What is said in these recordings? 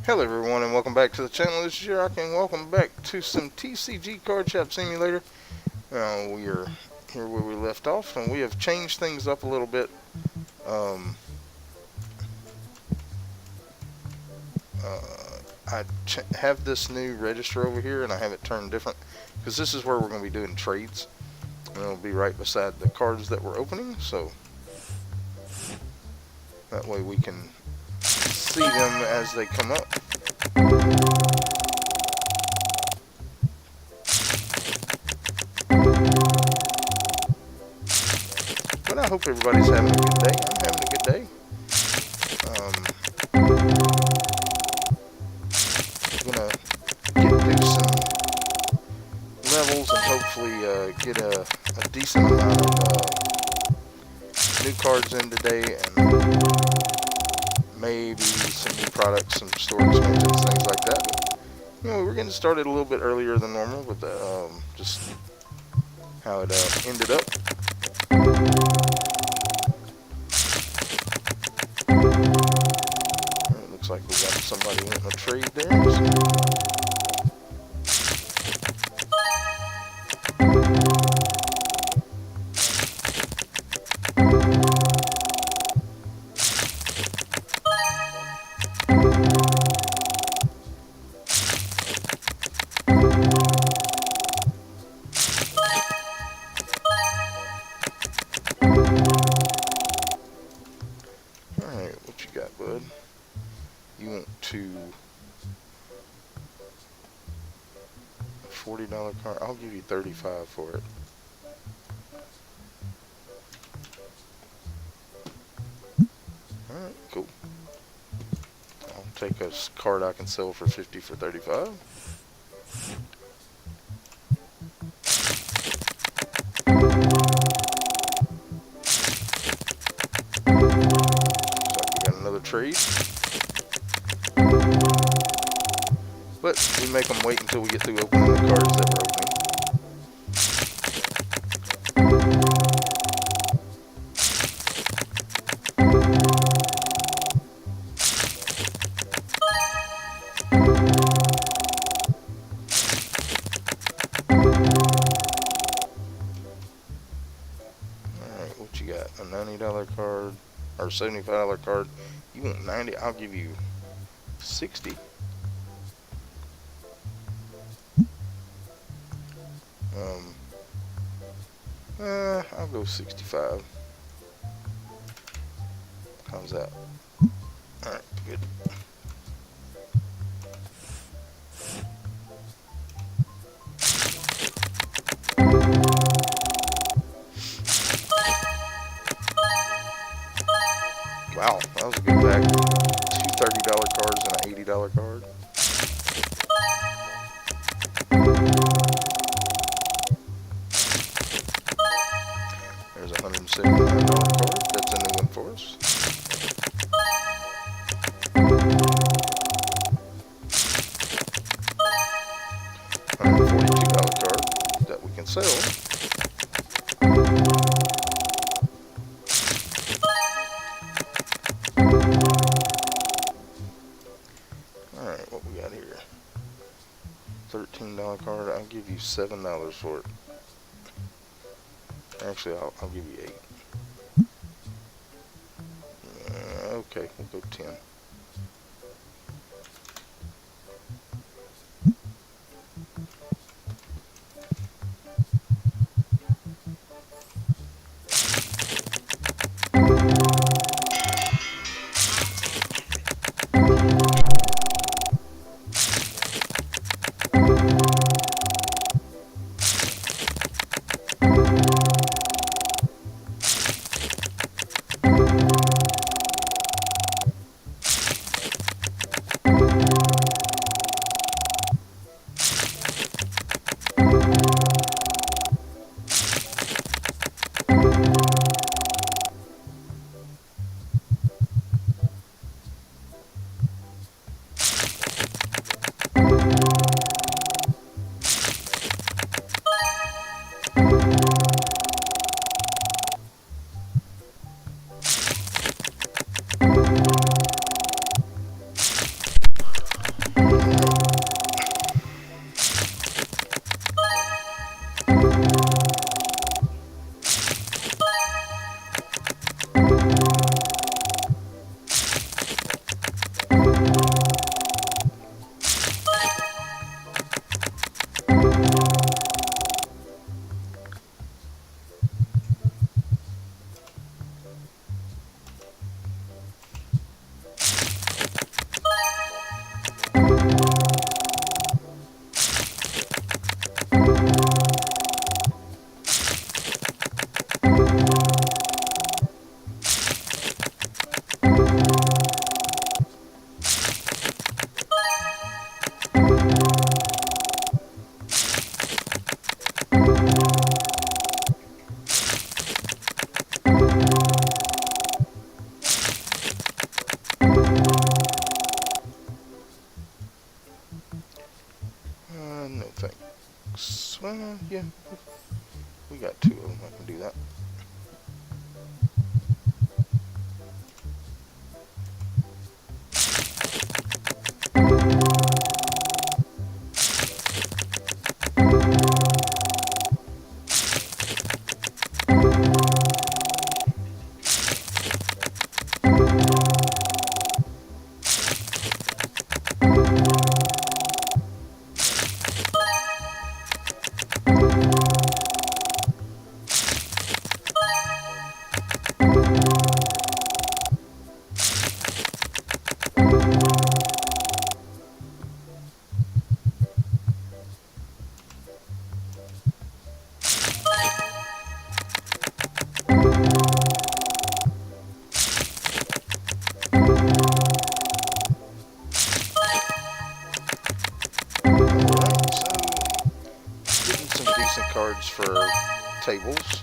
Hello everyone and welcome back to the channel. This is Yeroc and welcome back to some TCG Card Shop Simulator. We are here where we left off and we have changed things up a little bit. I have this new register over here and I have it turned different because this is where we're going to be doing trades. And it'll be right beside the cards that we're opening, so that way we can see them as they come up. But I hope everybody's having a good day. I'm having a good day. Gonna do some levels and hopefully get a decent amount of new cards in today, and maybe some new products, some store expansions, things like that. But, we're getting started a little bit earlier than normal with just how it ended up. Looks like we got somebody wanting a trade there. Alright, what you got, bud? You want to $40 card? I'll give you $35 for it. Alright, cool. I'll take a card I can sell for 50 for 35. Trade, but we make them wait until we get through opening the cards that we're opening. Alright, what you got? A $90 card or $75 card? You want 90? I'll give you 60. I'll go 65. How's that? Alright, good. Wow, that was a good pack. Two $30 cards and an $80 card. There's a $179 card. That's a new one for us. $142 card that we can sell. Alright, what we got here? $13 card. I'll give you $7 for it. Actually, I'll give you 8. Okay, we'll go 10. guess, well, yeah, we got 2 of them. I can do that. Alright, so getting some decent cards for tables.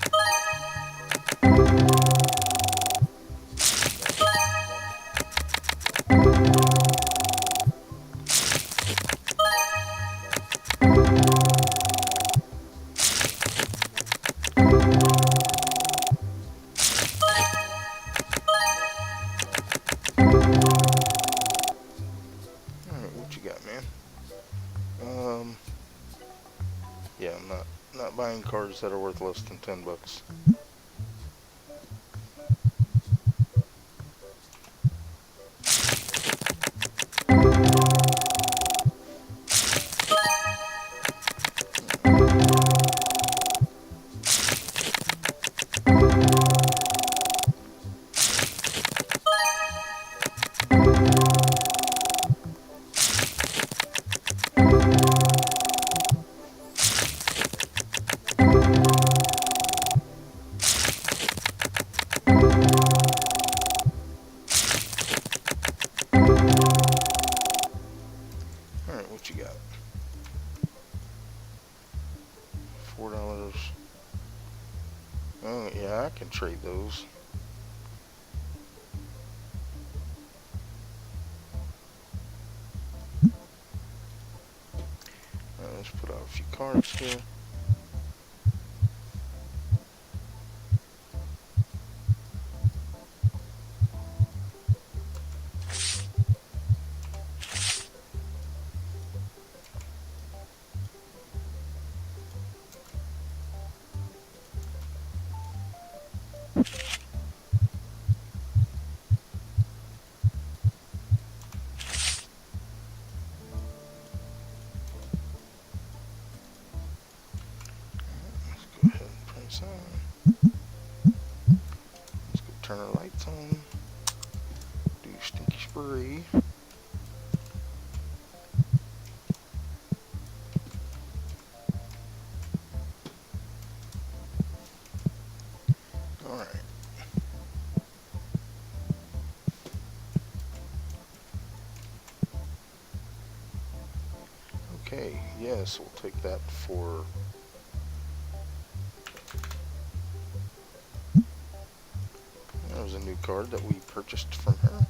Alright, what you got, man? Yeah, I'm not buying cards that are worth less than $10. Alright, what you got? $4. Oh, yeah, I can trade those. Alright, let's put out a few cards here. Go ahead and press on. Let's go turn our lights on. Do stinky spree. Alright. Okay, yes, we'll take that for that was a new card that we purchased from her.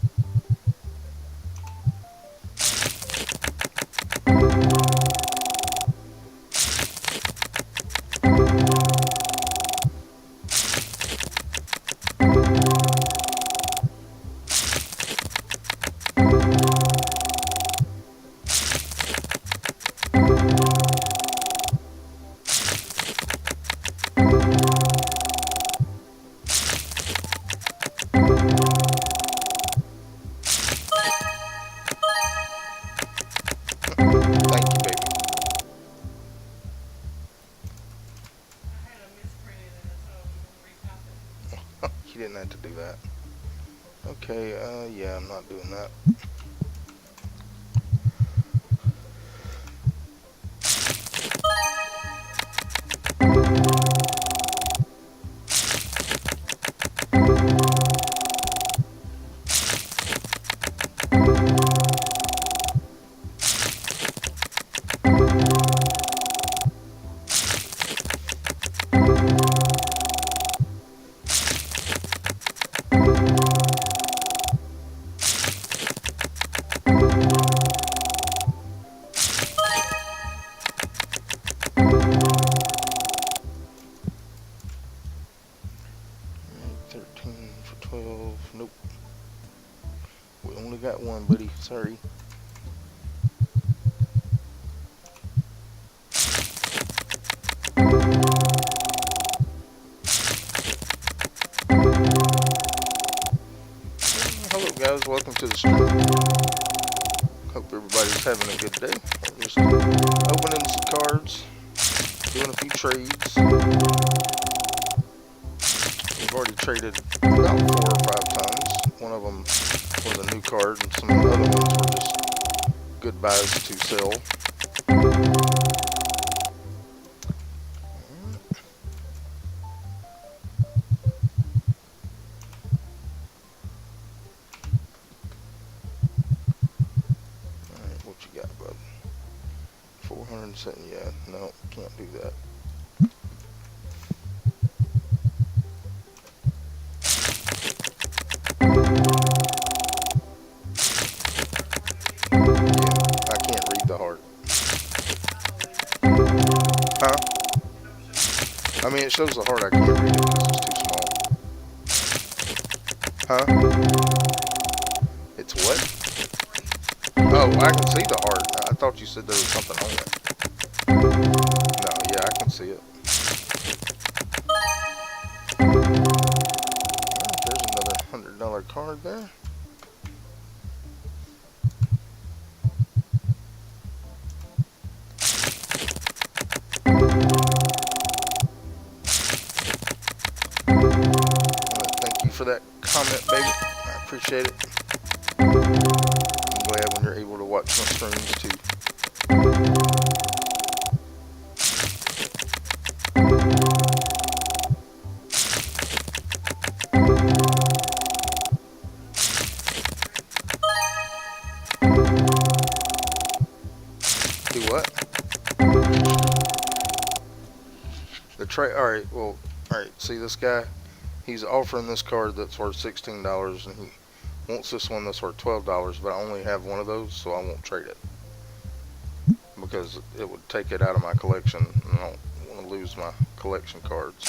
Thank you, baby. You didn't have to do that. Okay, yeah, I'm not doing that. got one, buddy. Sorry. Hello guys, welcome to the stream. Hope everybody's having a good day. We're just opening some cards, doing a few trades. We've already traded about 4 or 5 times. One of them was a new card, and some of the other ones were just good buys to sell. Alright, what you got, bud? 407, yeah, no, can't do that. I can't read the heart. Huh? I mean, it shows the heart. I can't read it because it's too small. Huh? It's what? Oh, I can see the heart. I thought you said there was something on it. No, yeah, I can see it. Well, there's another $100 card there. Thank you for that comment, baby. I appreciate it. I'm glad when you're able to watch my streams too. Do what? The trade. Alright, well, alright, see this guy? He's offering this card that's worth $16 and he wants this one that's worth $12, but I only have one of those, so I won't trade it. Because it would take it out of my collection, and I don't want to lose my collection cards.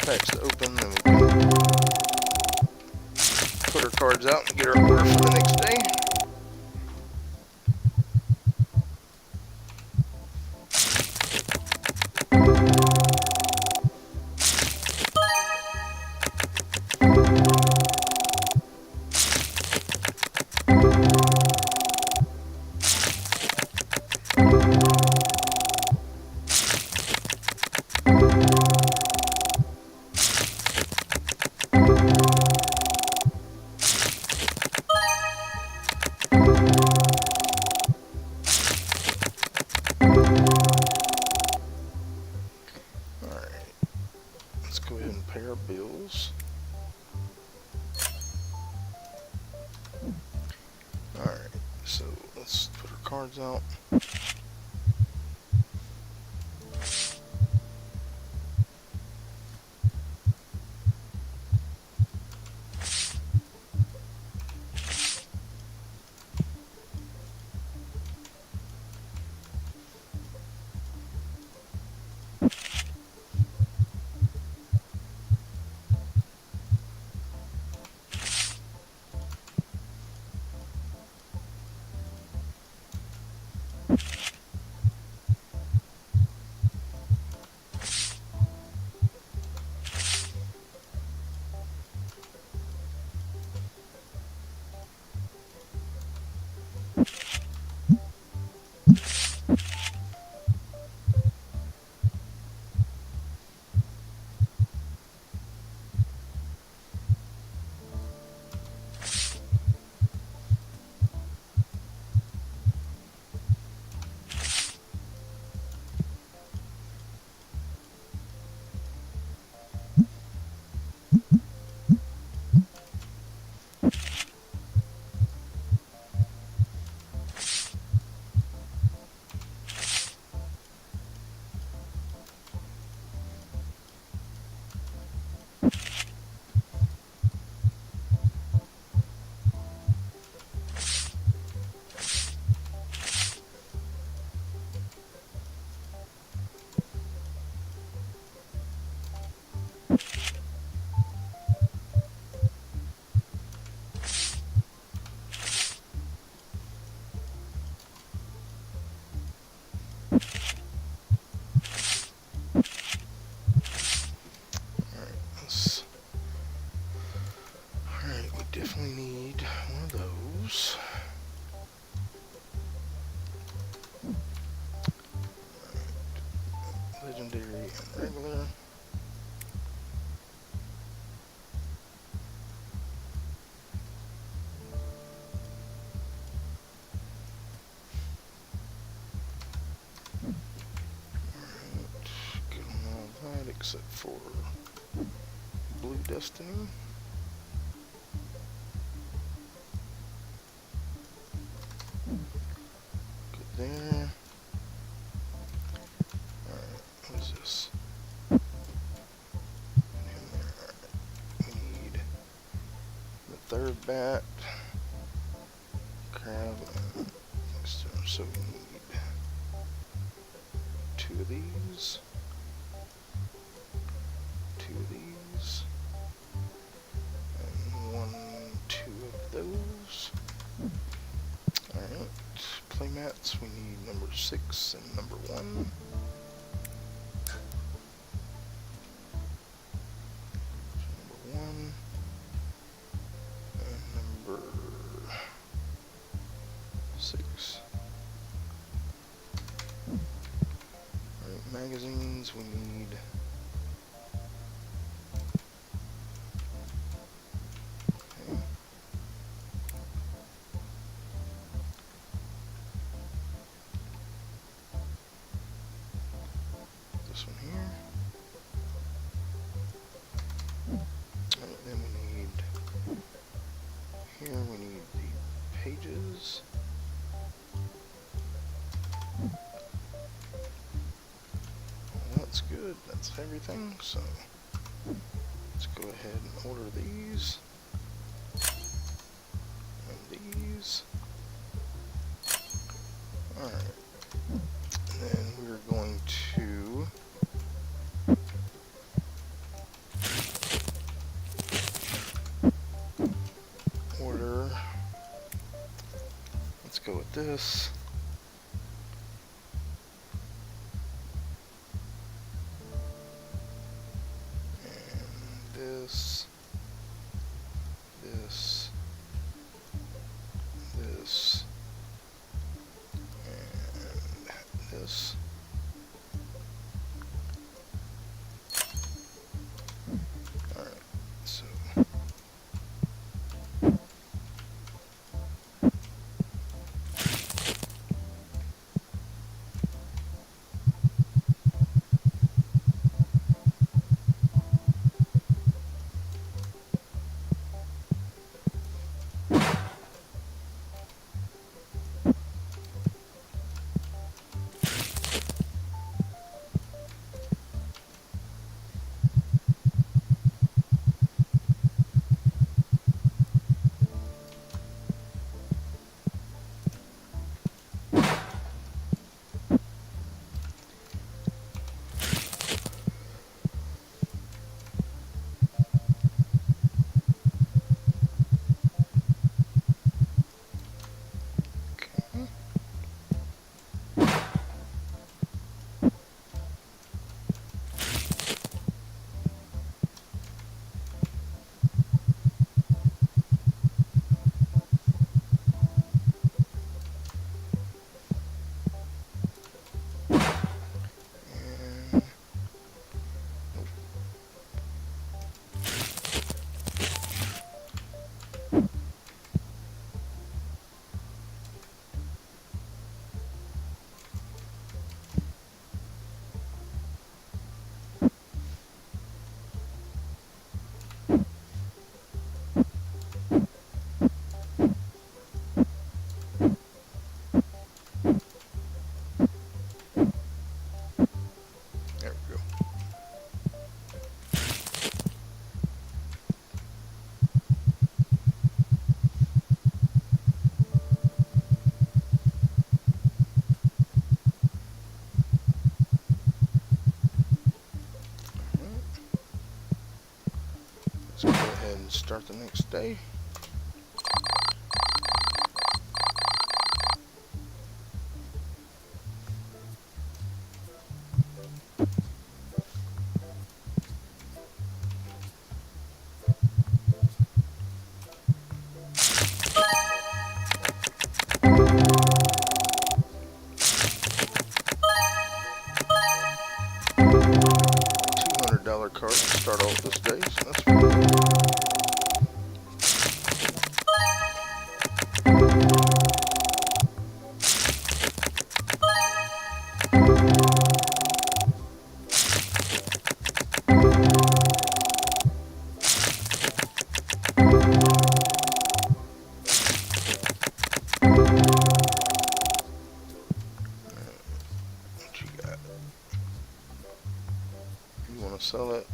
packs to open, and we can put our cards out and get our order for the next day. our bills. Alright, so let's put our cards out. Alright, we definitely need one of those. Legendary and regular. Alright, get on all that except for Blue Destiny. Good there. Alright, what is this? We need the third bat, crab, and external. So we need two of these, and two of those. Alright, playmats, we need number 6 and number 1. Number 6. Alright, magazines, we need this one here. Alright, then we need here, we need the pages. Well, that's good, that's everything, so let's go ahead and order these and these. Alright, and then we're going to order, let's go with this. And this, this, this, and this. Alright, so There we go. Let's go ahead and start the next day. $200 card to start off this day, so that's pretty good. What you got? You want to sell it?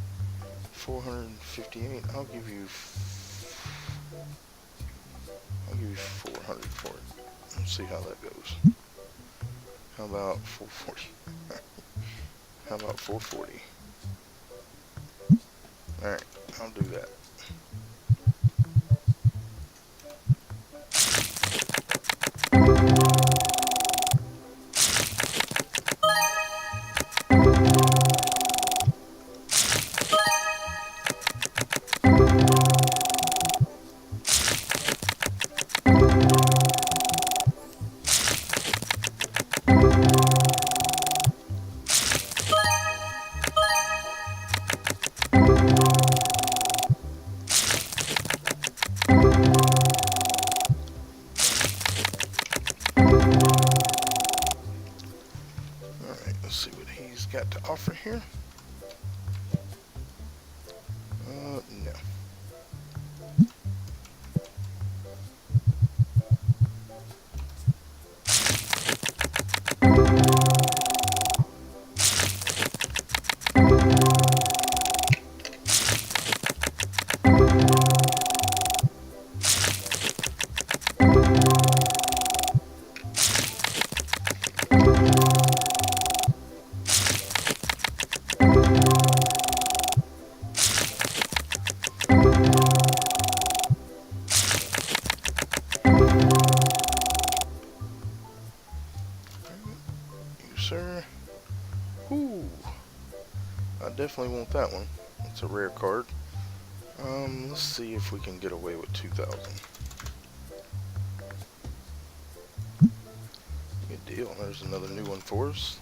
458. I'll give you 400 for it. Let's see how that goes. How about 440? How about 440? Alright, I'll do that. Let's see what he's got to offer here. No. Sir. Ooh, I definitely want that one. It's a rare card. Let's see if we can get away with 2,000. Good deal. There's another new one for us.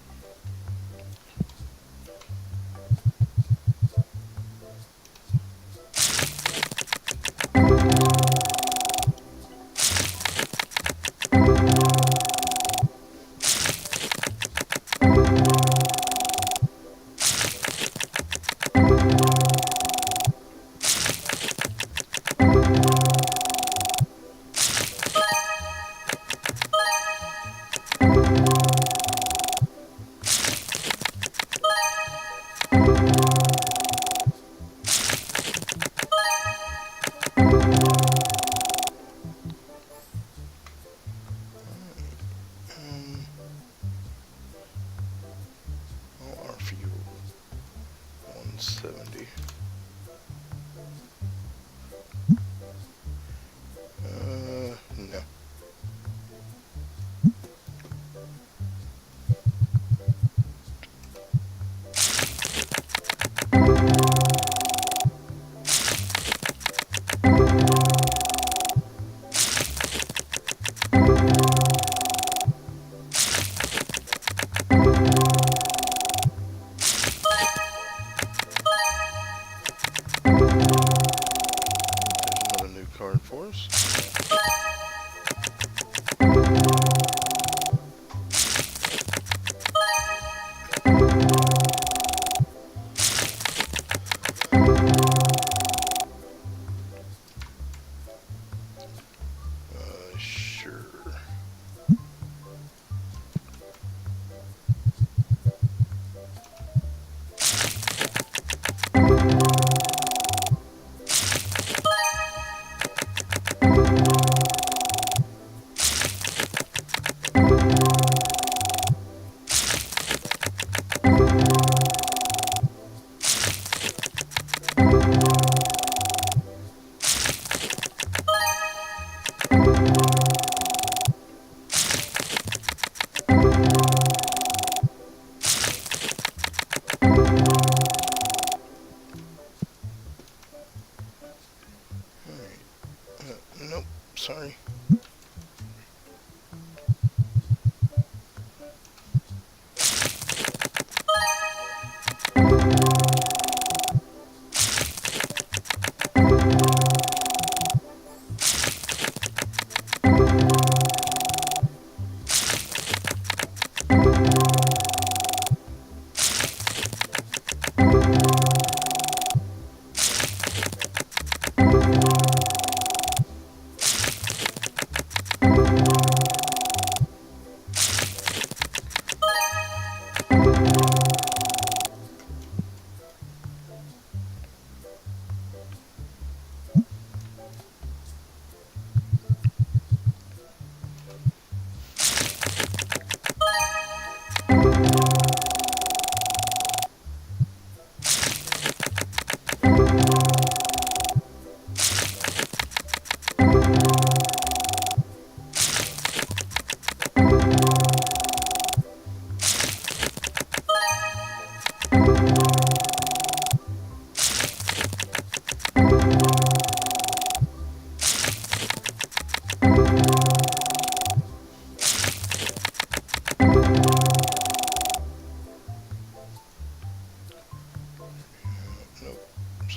I'll offer you 170. No. Card for us. Sure.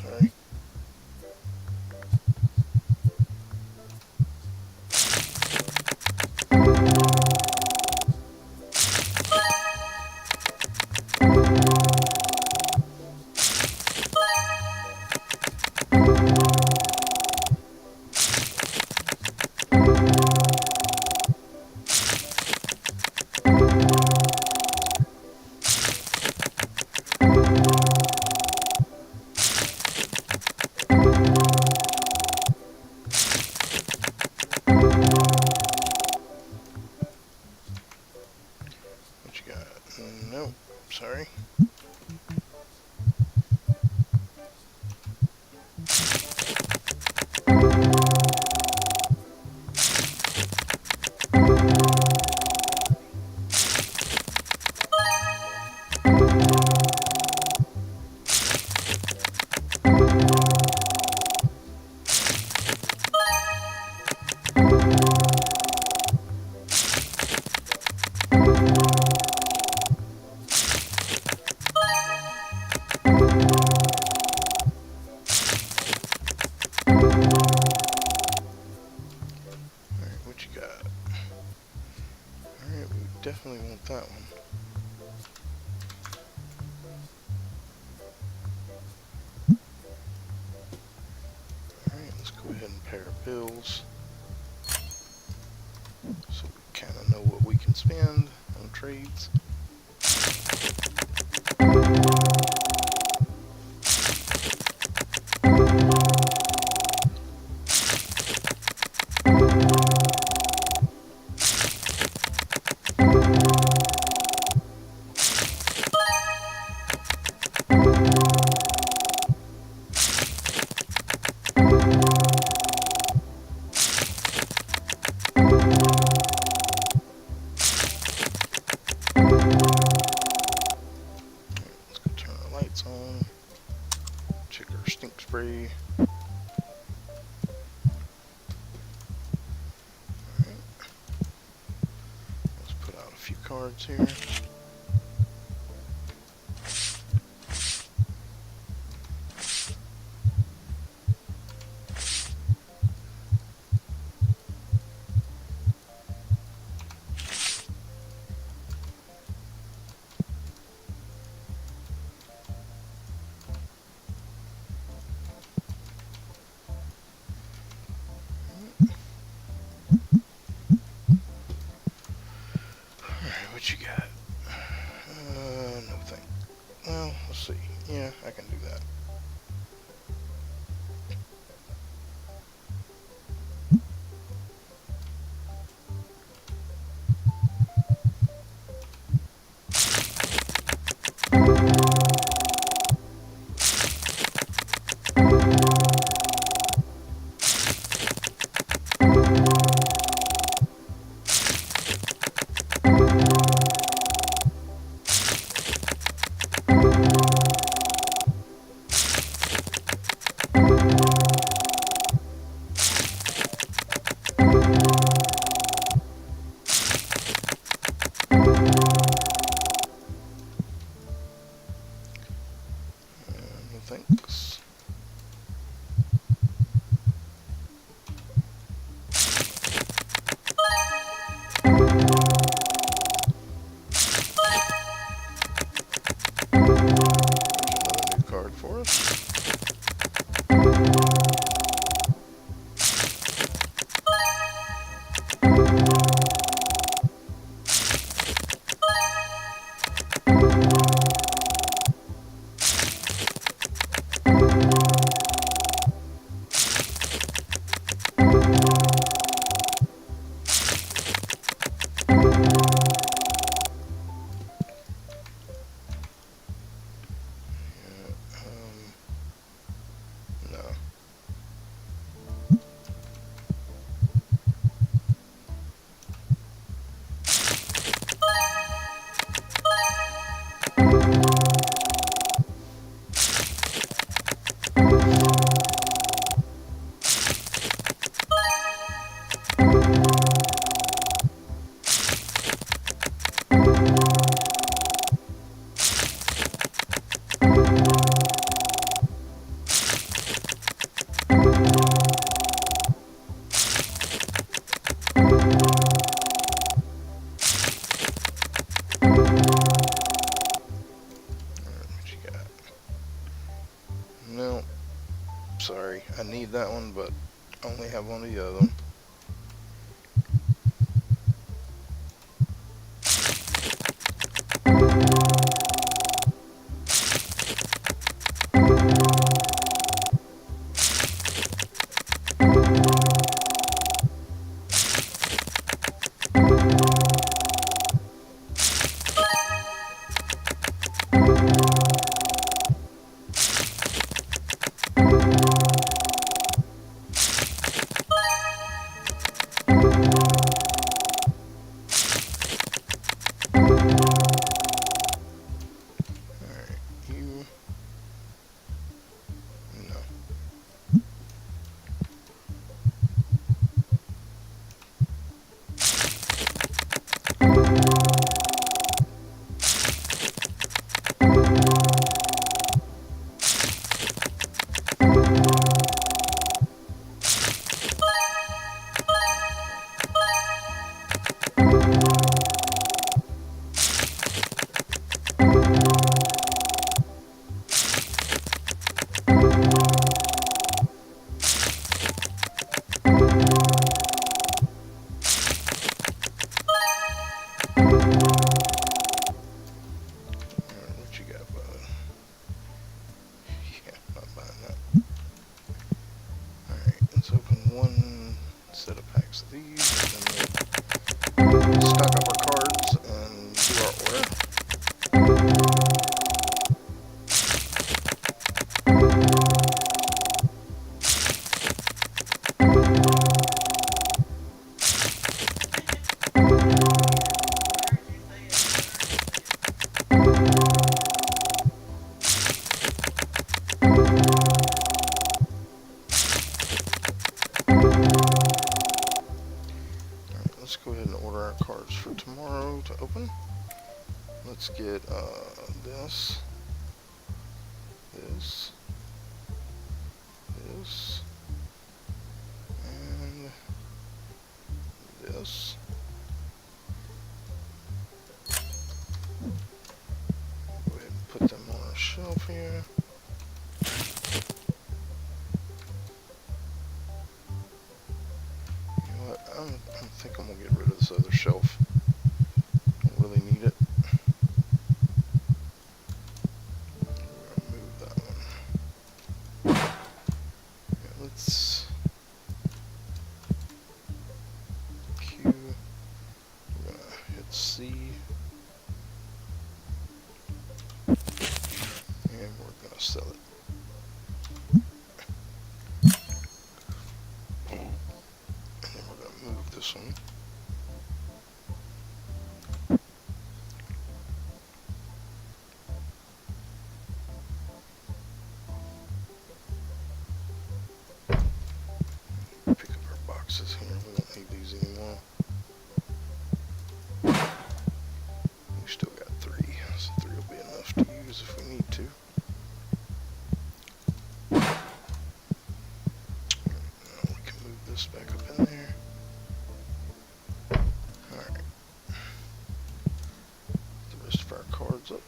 sorry. What you got? Nope, sorry. What you got? Alright, we definitely want that one. Alright, let's go ahead and pay our bills. So we kind of know what we can spend on trades. On, check our stink spray. Alright. Let's put out a few cards here. What you got? No thing. Well, let's see. Yeah, I can do that. Thanks. Another new card for us. got? No, sorry. I need that one, but I only have one of the other one. What you got, bud? Yeah, not buying that. Alright, let's open one set of packs of these, and then we'll stock up our cards and do our order. Let's go ahead and order our cards for tomorrow to open. Let's get this, and this. Go ahead and put them on our shelf here. You know what? I think I'm gonna get rid of this other shelf. Don't really need it. Move that one. Yeah, let's Q. We're gonna hit C. And we're gonna sell it. And then we're gonna move this one. Pick up our boxes here. We don't need these anymore. We still got 3, so 3 will be enough to use if we need to. Now we can move this back up in there. Alright. The rest of our cards up.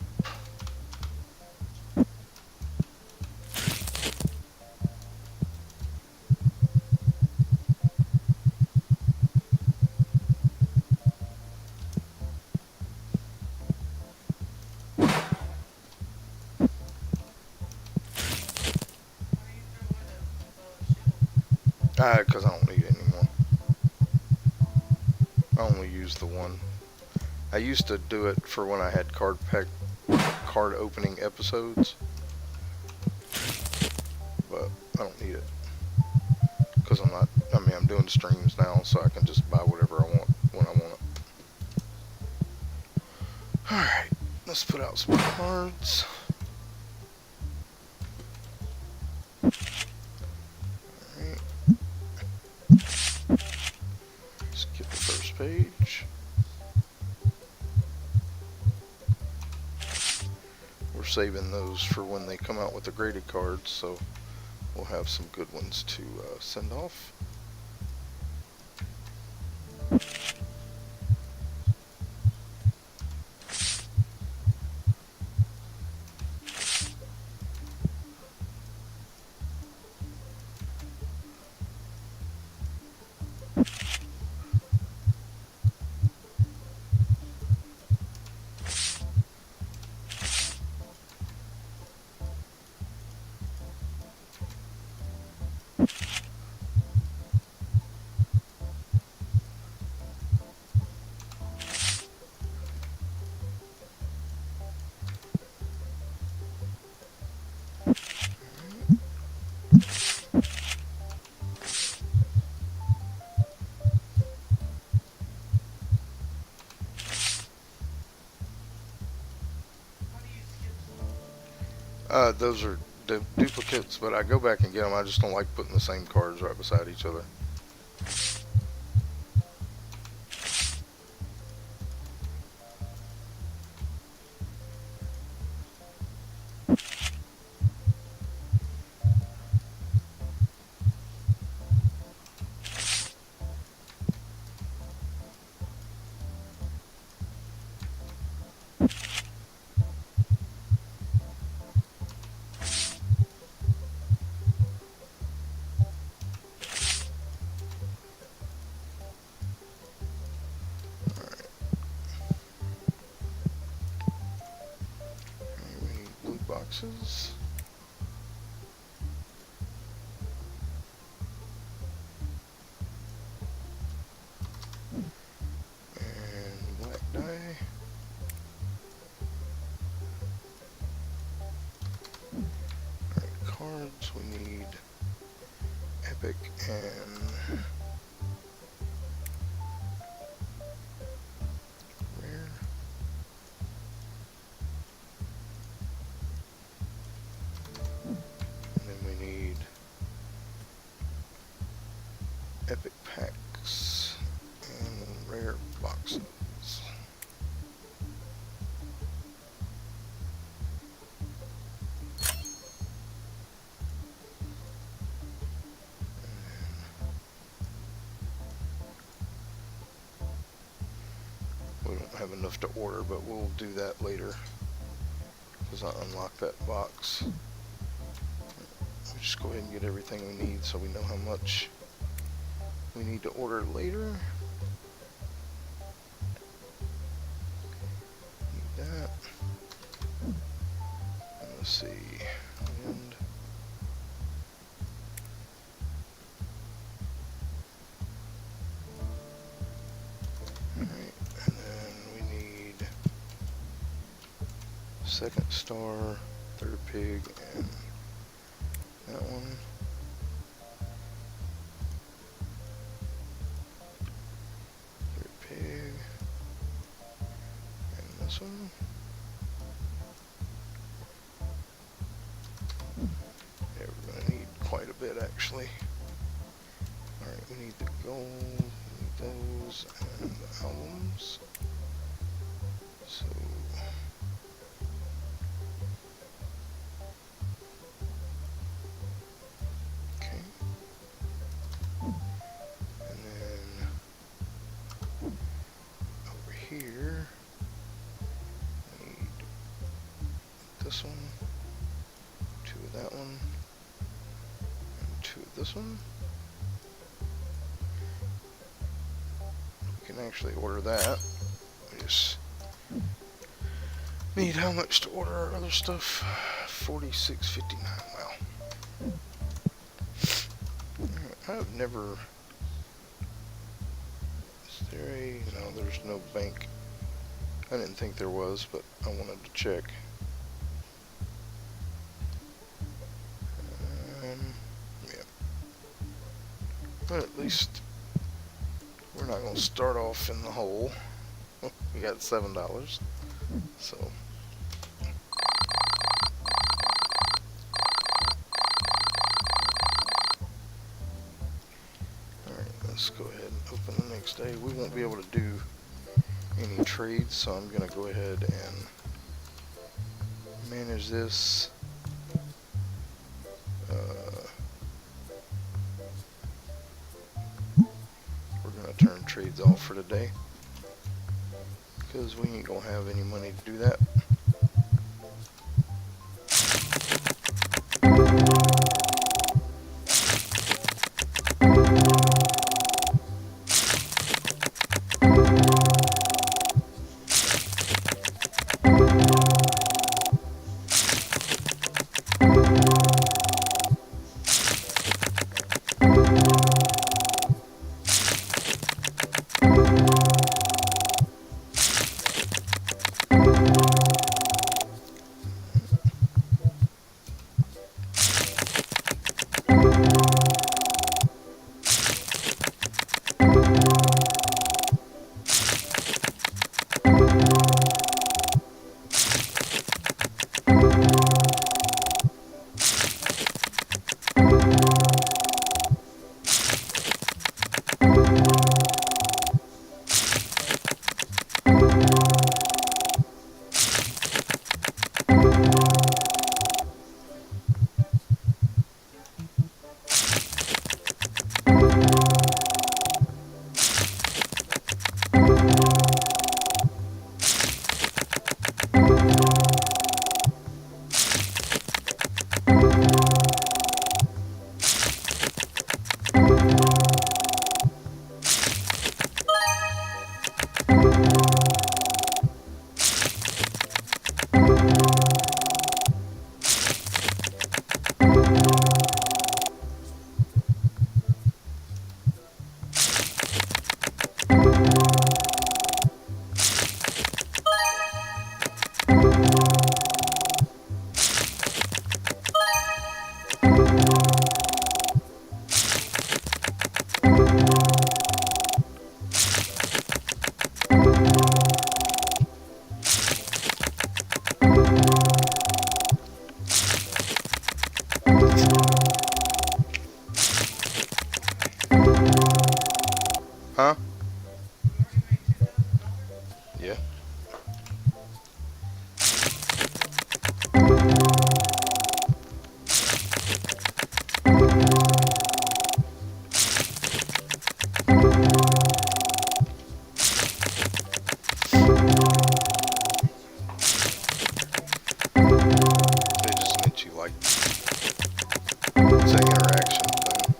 Because I don't need it anymore. I only use the one. I used to do it for when I had card opening episodes, but I don't need it because I'm doing streams now, so I can just buy whatever I want when I want it. Alright, let's put out some cards. Skip the first page. We're saving those for when they come out with the graded cards, so we'll have some good ones to send off. Those are duplicates, but I go back and get them. I just don't like putting the same cards right beside each other. Boxes. And black die. Alright, cards. We need epic and rare. Epic packs and rare boxes. We don't have enough to order, but we'll do that later because I unlocked that box. We'll just go ahead and get everything we need so we know how much we need to order later. Need that. And let's see. And alright, and then we need second star, third pig, and that one. This one. Yeah, we're going to need quite a bit actually. Alright, we need the gold, we need those, and the albums. So, okay. And then, over here, this one, 2 of that one, and 2 of this one. We can actually order that. We just need how much to order our other stuff? $46.59. Wow. I've never. Is there a? No, there's no bank. I didn't think there was, but I wanted to check. Yeah. But at least we're not going to start off in the hole. We got $7. So. Alright, let's go ahead and open the next day. We won't be able to do any trades, so I'm going to go ahead and manage this. We're going to turn trades off for today because we ain't going to have any money to do that. Huh? Yeah. They just meant you like it's an interaction thing.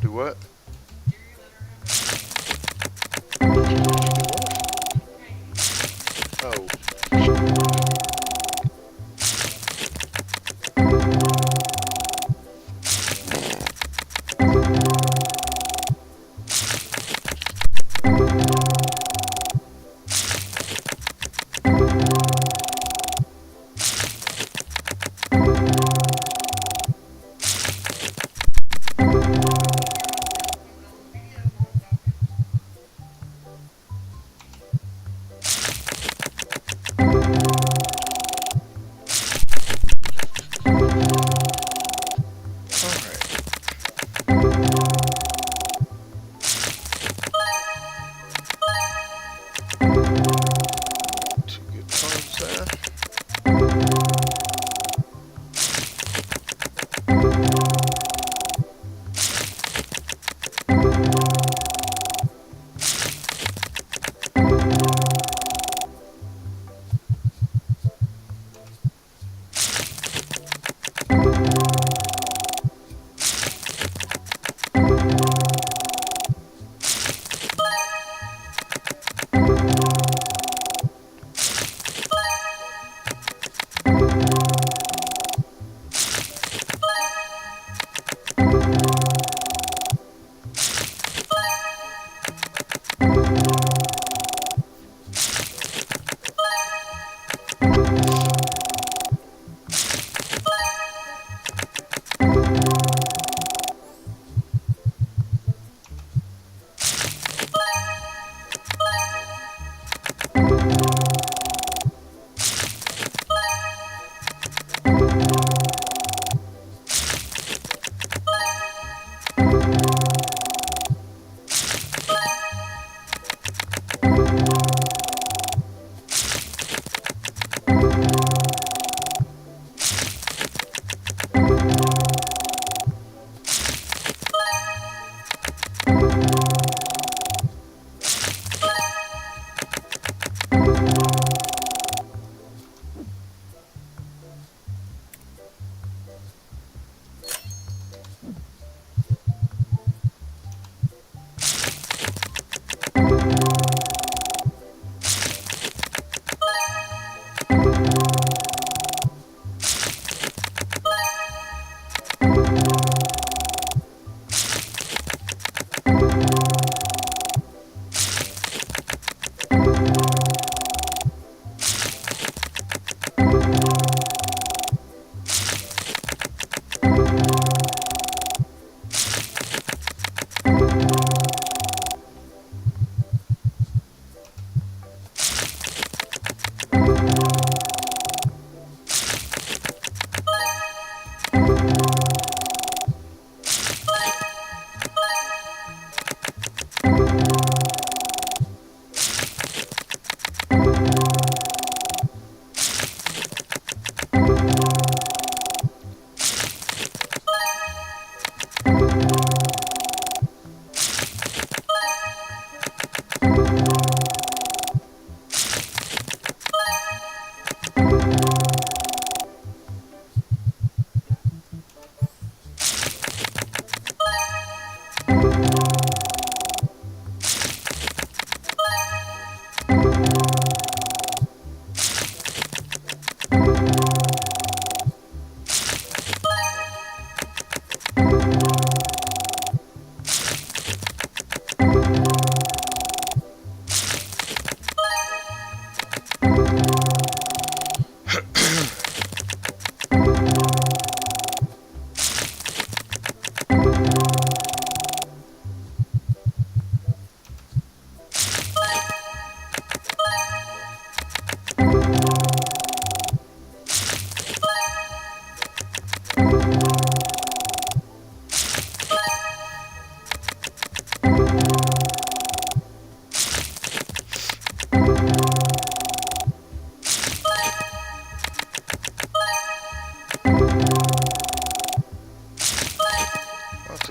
Do what? Oh. Two good cards there.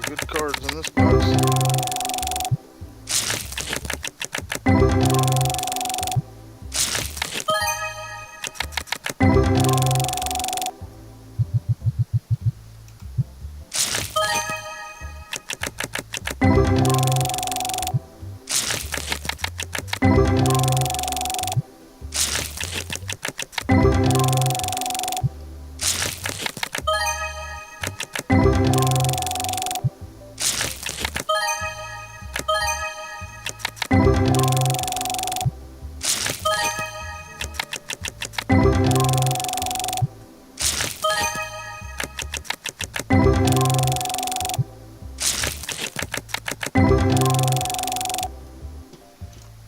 good cards in this box.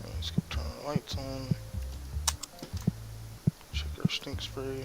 Let's go turn our lights on. Check our stink spray.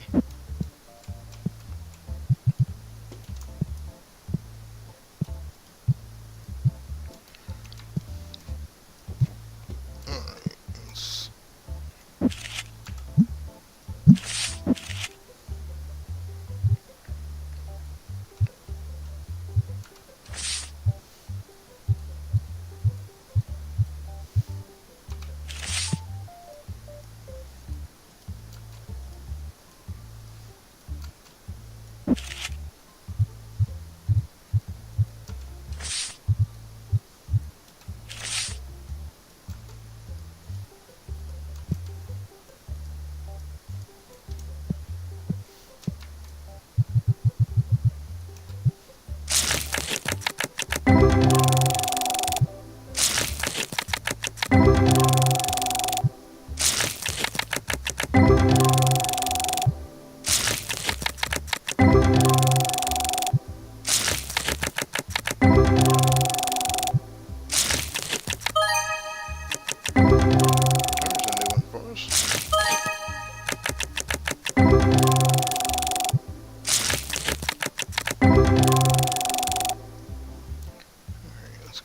Alright, let's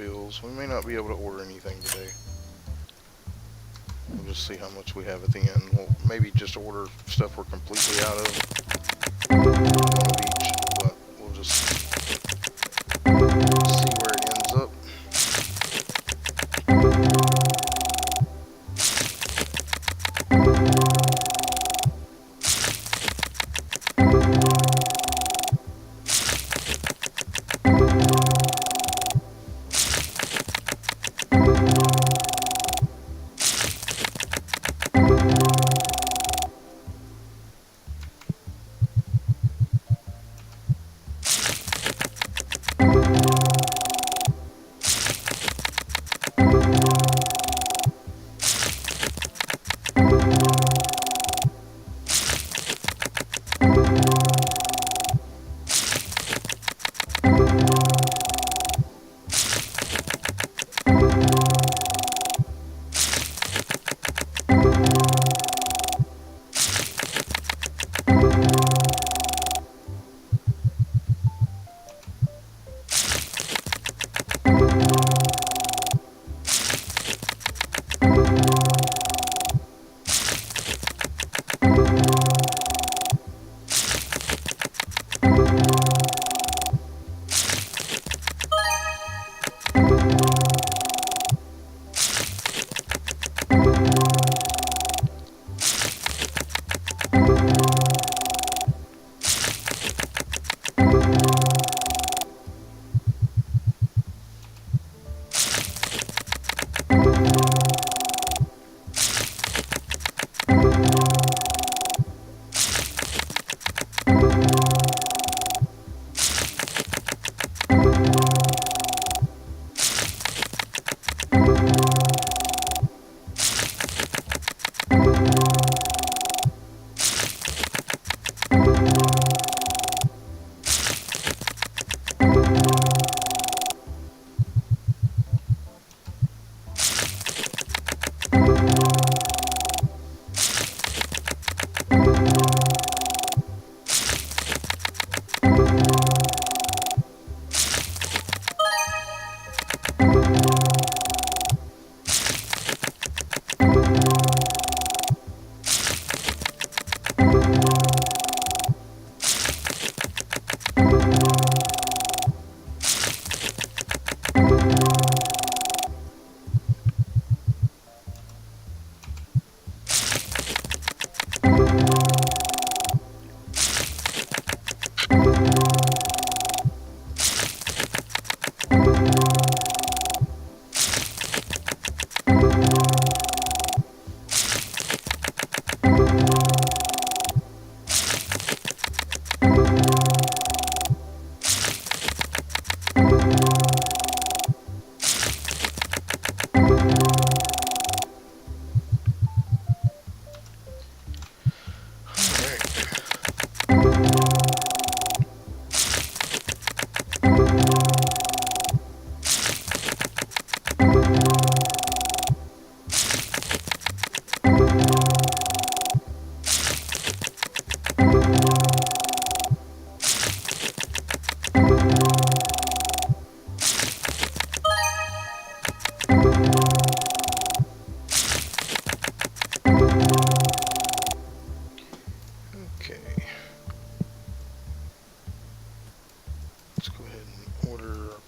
bills. We may not be able to order anything today. We'll just see how much we have at the end. We'll maybe just order stuff we're completely out of. One of each, but we'll just see where it ends up.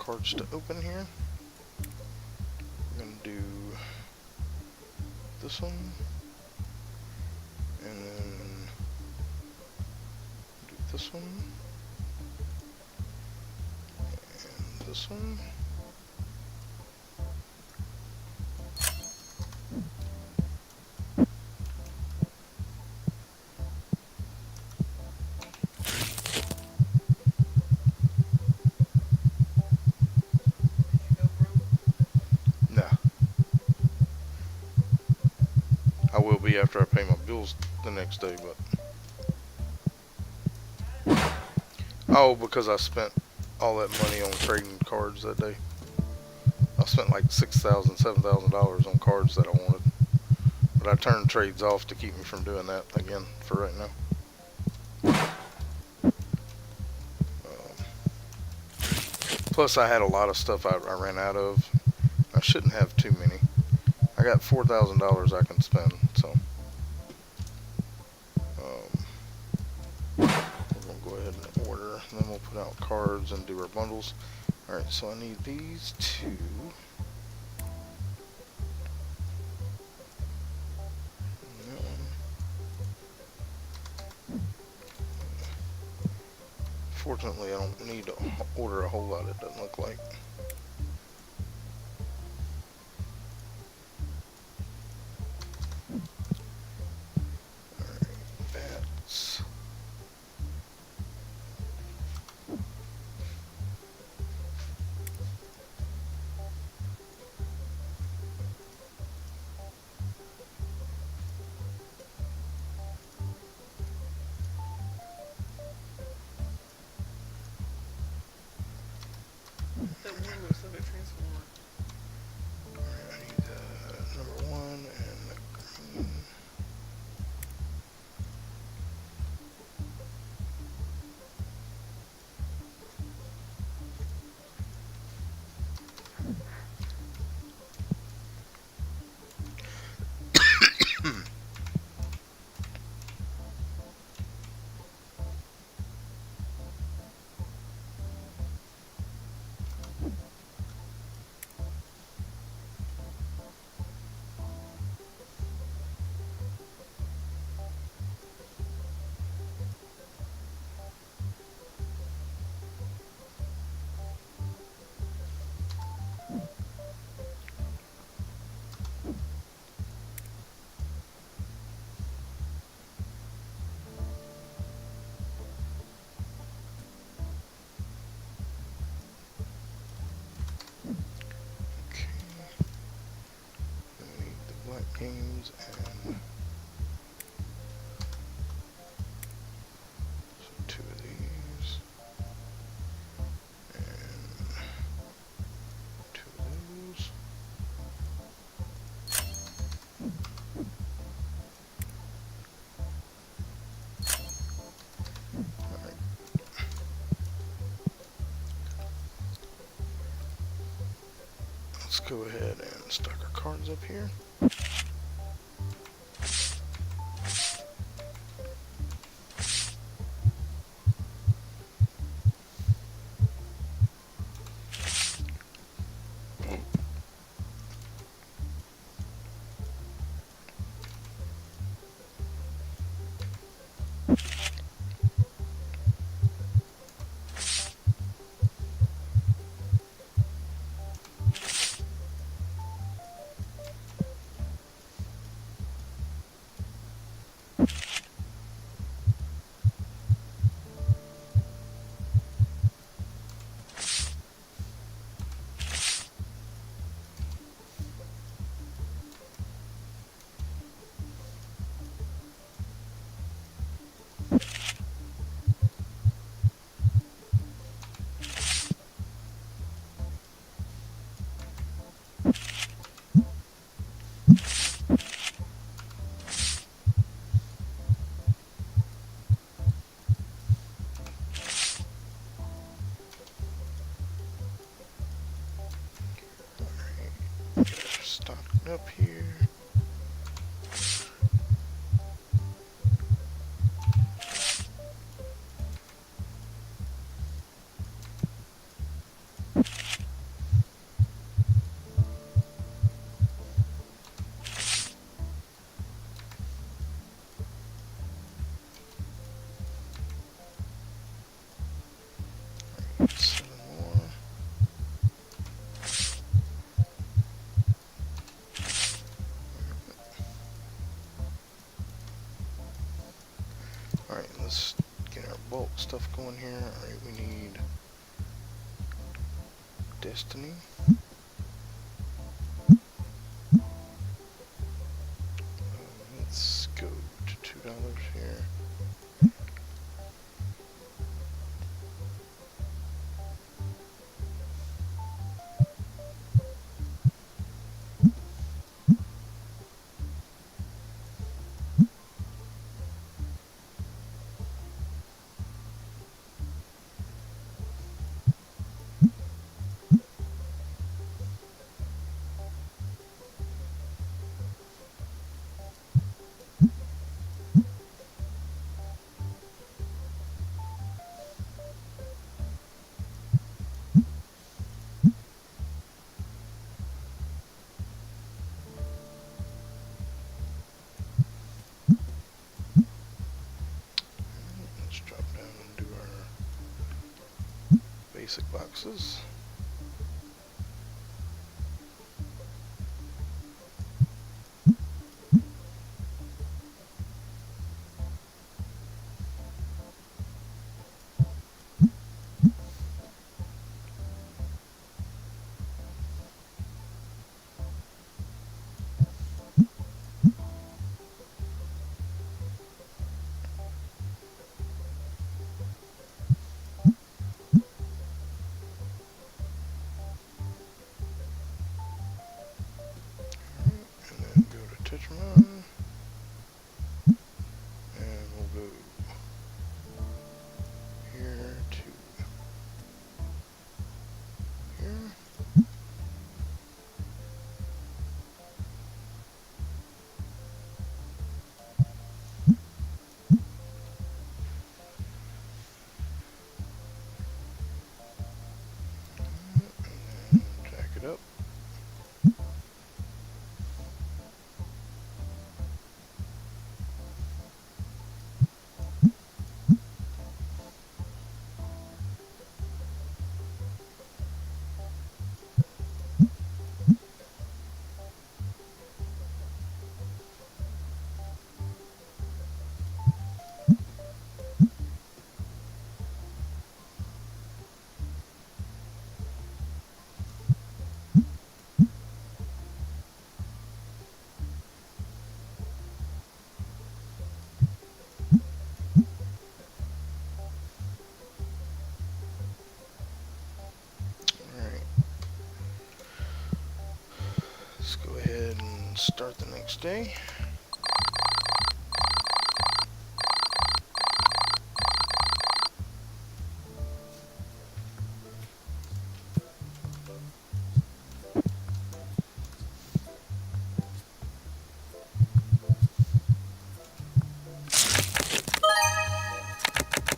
cards to open here. We're going to do this one, and then do this one, and this one. No. I will be after I pay my bills the next day, but... Oh, because I spent all that money on trading cards that day. I spent like $6,000, $7,000 on cards that I wanted. But I turned trades off to keep me from doing that again for right now. Plus I had a lot of stuff I ran out of. I shouldn't have too many. I got $4,000 I can spend, so we're gonna go ahead and order. And then we'll put out cards and do our bundles. Alright, so I need these two. Fortunately, I don't need to order a whole lot, it doesn't look like. Alright, bats. That one looks like a transformer. Alright, I need number 1 and the green. Games and so 2 of these and 2 of those. Alright. Let's go ahead and stack our cards up here. Stocked up here. stuff going here. Alright, we need Destiny. Let's go to $2 here. Let's drop down and do our basic boxes. And then go to Tetramon. And we'll go here to here. And then jack it up. Alright. Let's go ahead and start the next day.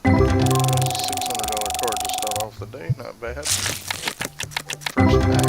$600 card to start off the day, not bad. First pack.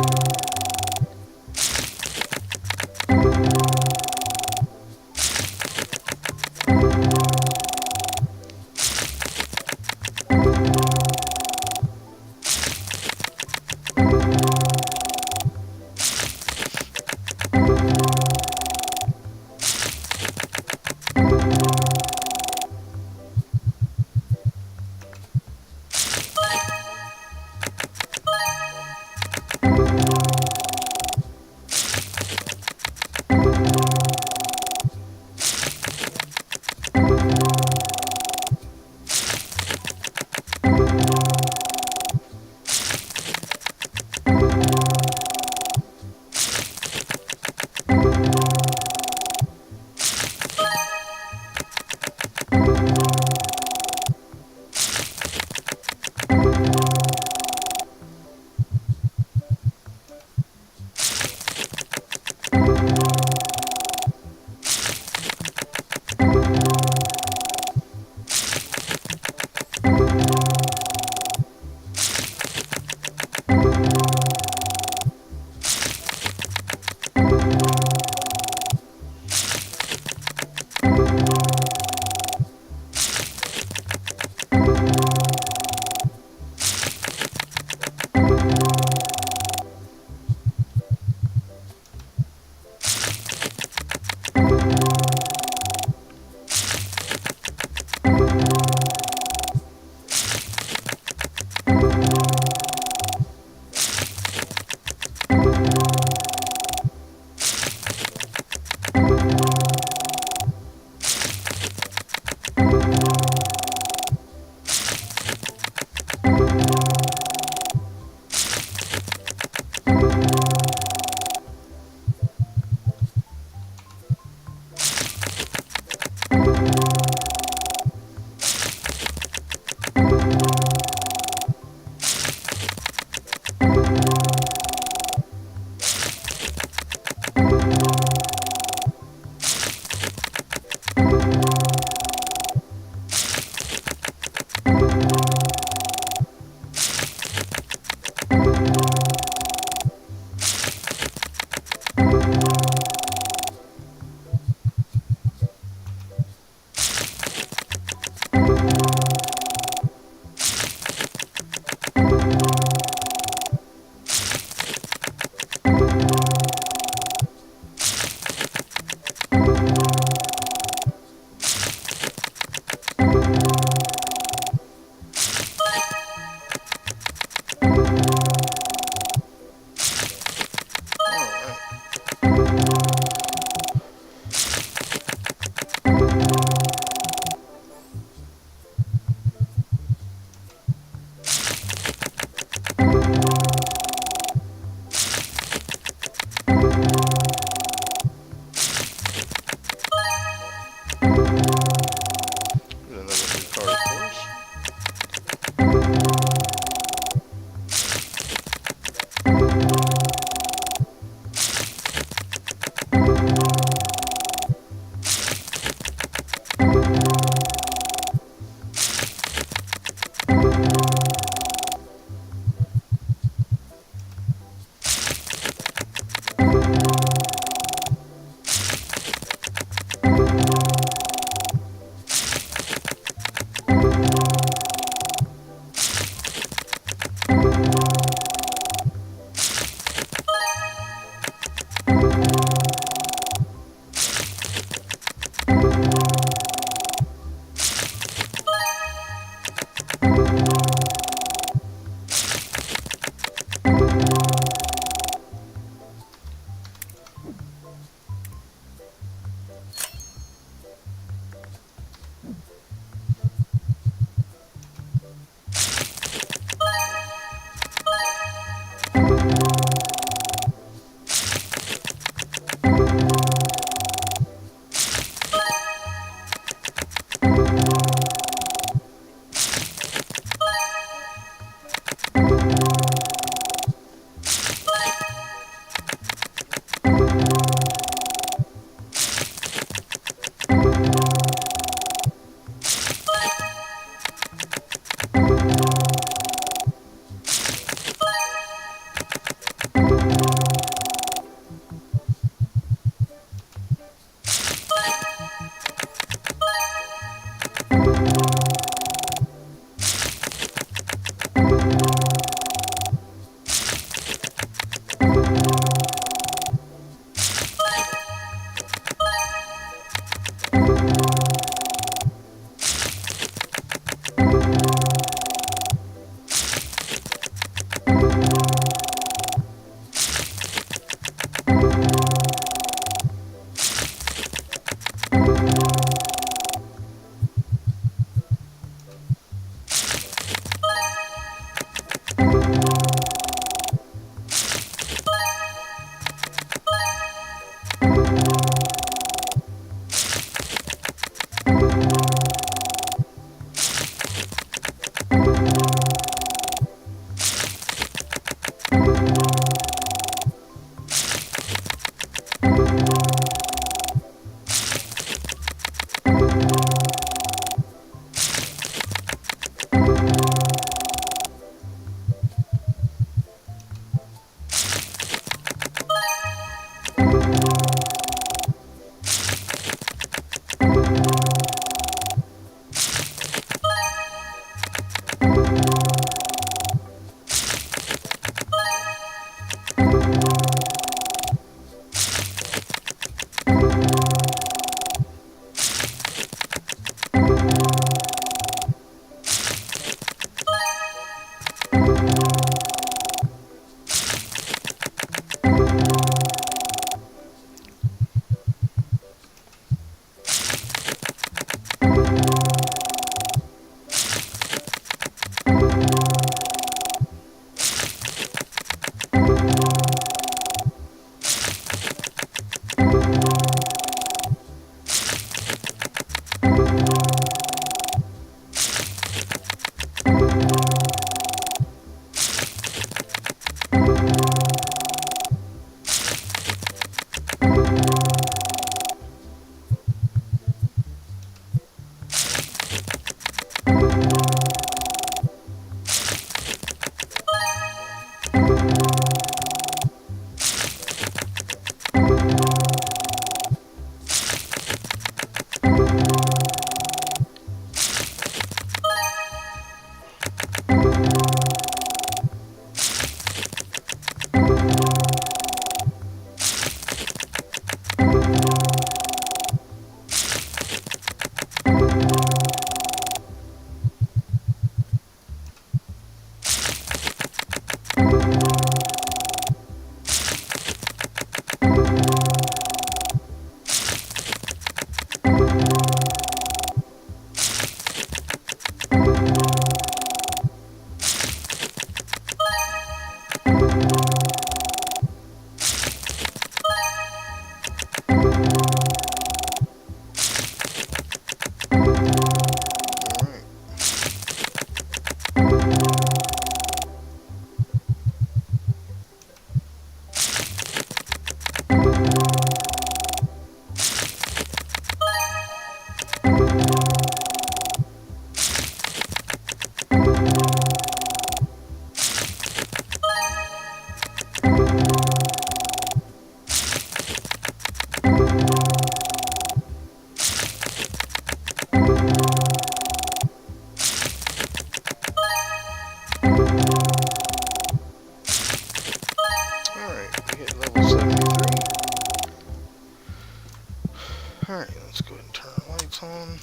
Alright, let's go ahead and turn our lights on.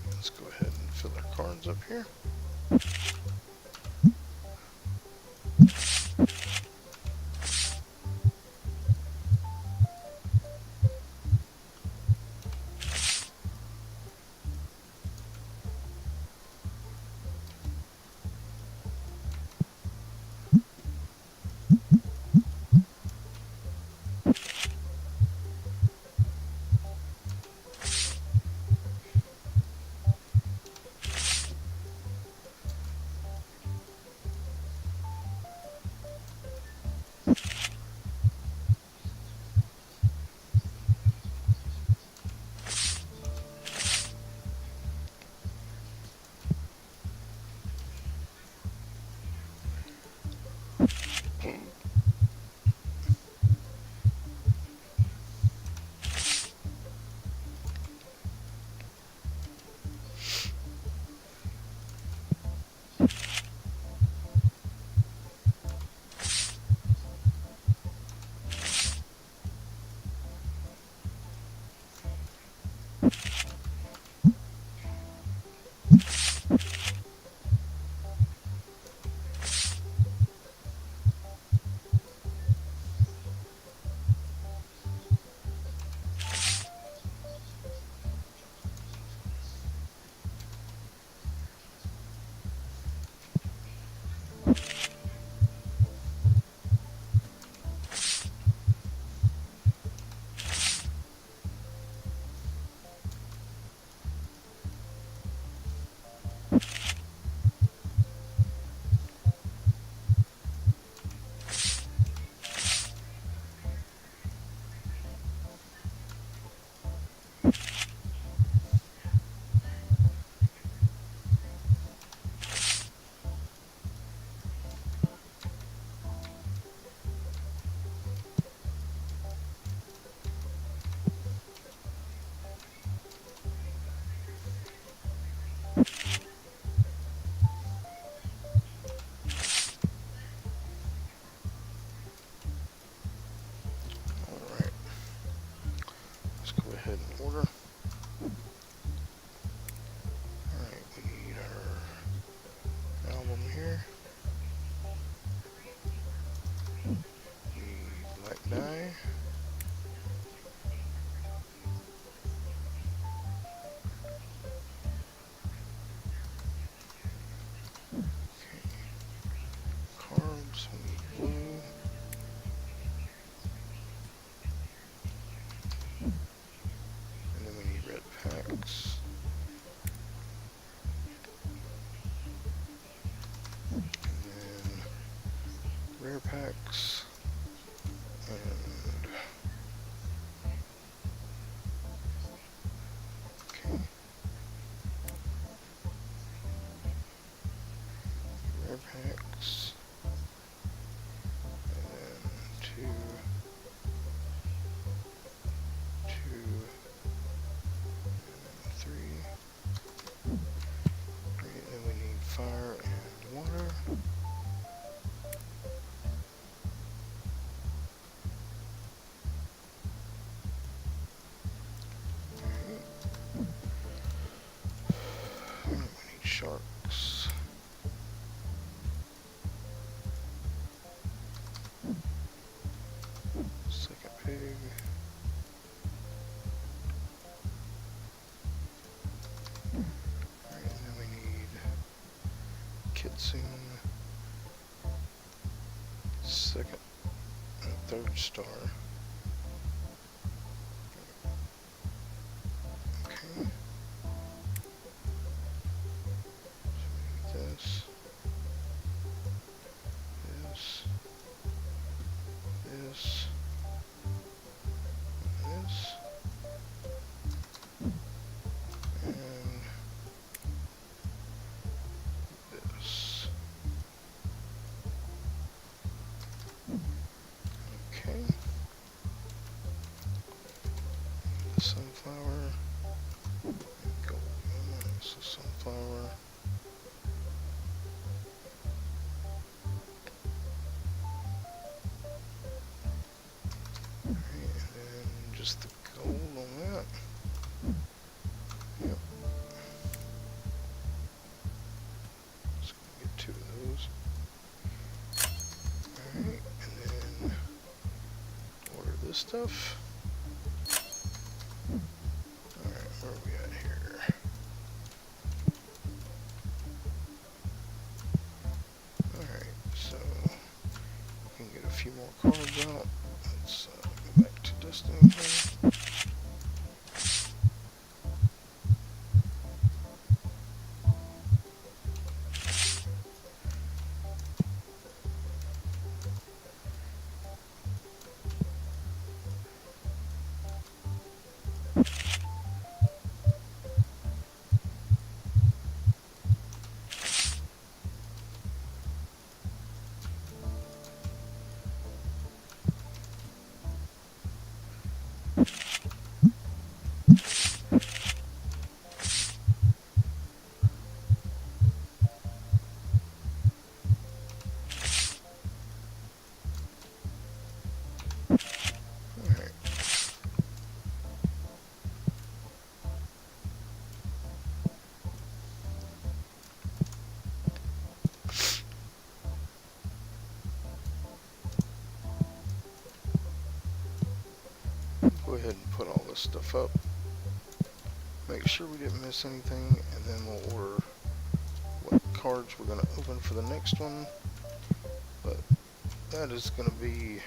Let's go ahead and fill our cards up here. Alright, let's go ahead and order. Alright, we need our album here. We need black dye. Cards, we need blue. And then we need red packs. And then rare packs. And okay. Rare packs. And then two, and three. And then we need fire and water. We need sharks. Second pig. Alright, and then we need kitsune. Second and third star. Okay. So we need this. This. This. This. And this. Okay. The sunflower. Gold. This is sunflower. stuff. Alright, where are we at here? Alright, so we can get a few more cards out. Let's go back to Destiny here. Alright. Go ahead and put all this stuff up. Make sure we didn't miss anything, and then we'll order what cards we're going to open for the next one. But that is going to be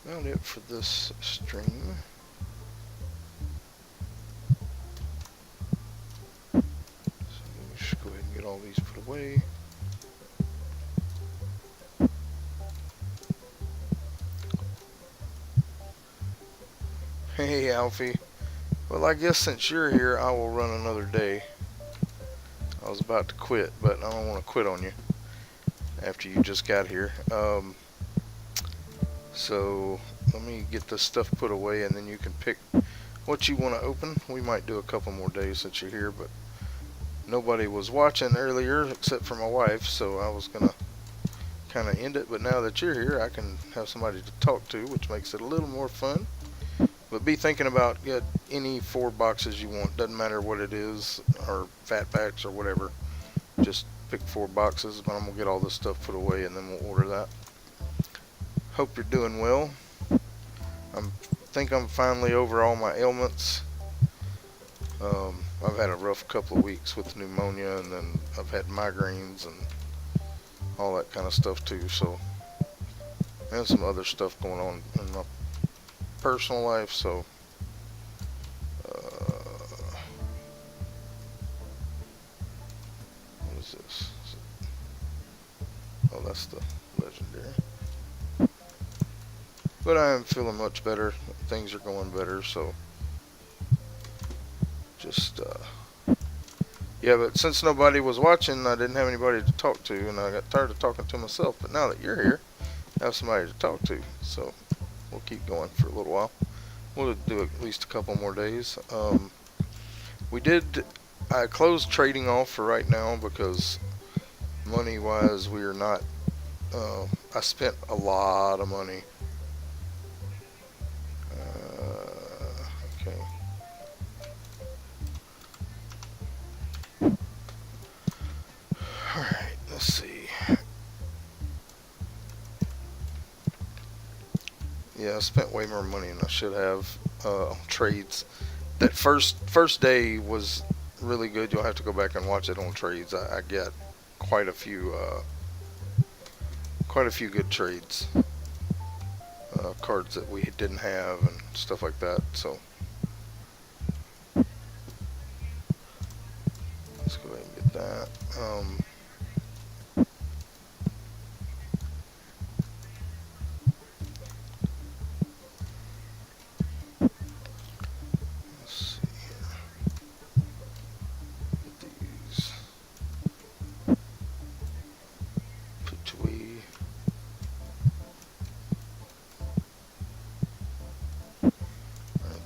about it for this stream. So we should go ahead and get all these put away. Hey Alfie. Well, I guess since you're here, I will run another day. I was about to quit, but I don't want to quit on you after you just got here. So let me get this stuff put away, and then you can pick what you want to open. We might do a couple more days since you're here, but nobody was watching earlier except for my wife, so I was gonna kind of end it. But now that you're here, I can have somebody to talk to, which makes it a little more fun. But be thinking about get any 4 boxes you want. Doesn't matter what it is, or fat packs or whatever. Just pick 4 boxes. But I'm gonna get all this stuff put away, and then we'll order that. Hope you're doing well. I think I'm finally over all my ailments. I've had a rough couple of weeks with pneumonia, and then I've had migraines and all that kind of stuff too. So, and some other stuff going on in my personal life. So, what is this? Oh, that's the legendary. But I am feeling much better. Things are going better, so just yeah, but since nobody was watching, I didn't have anybody to talk to, and I got tired of talking to myself. But now that you're here, I have somebody to talk to, so we'll keep going for a little while. We'll do at least a couple more days. I closed trading off for right now because money wise we are not, I spent a lot of money. Okay. Alright, let's see. Yeah, I spent way more money than I should have on trades. That first day was really good. You'll have to go back and watch it on trades. I get quite a few good trades, cards that we didn't have and stuff like that. So let's go ahead and get that.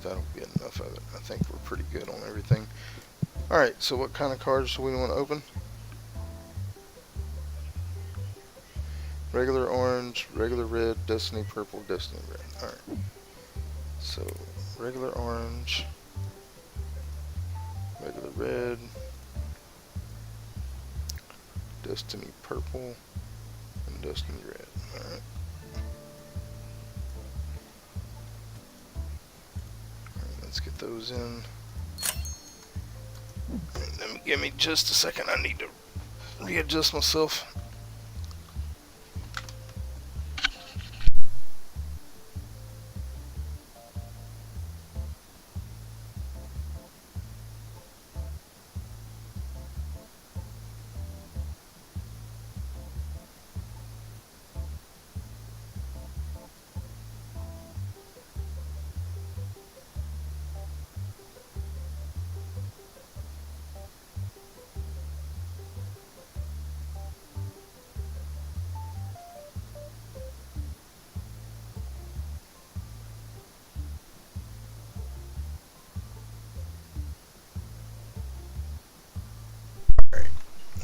That'll be enough of it. I think we're pretty good on everything. Alright, so what kind of cards do we want to open? Regular orange, regular red, destiny purple, destiny red. Alright. So, regular orange, regular red, destiny purple, and destiny red. Alright. those in. Give me just a second. I need to readjust myself.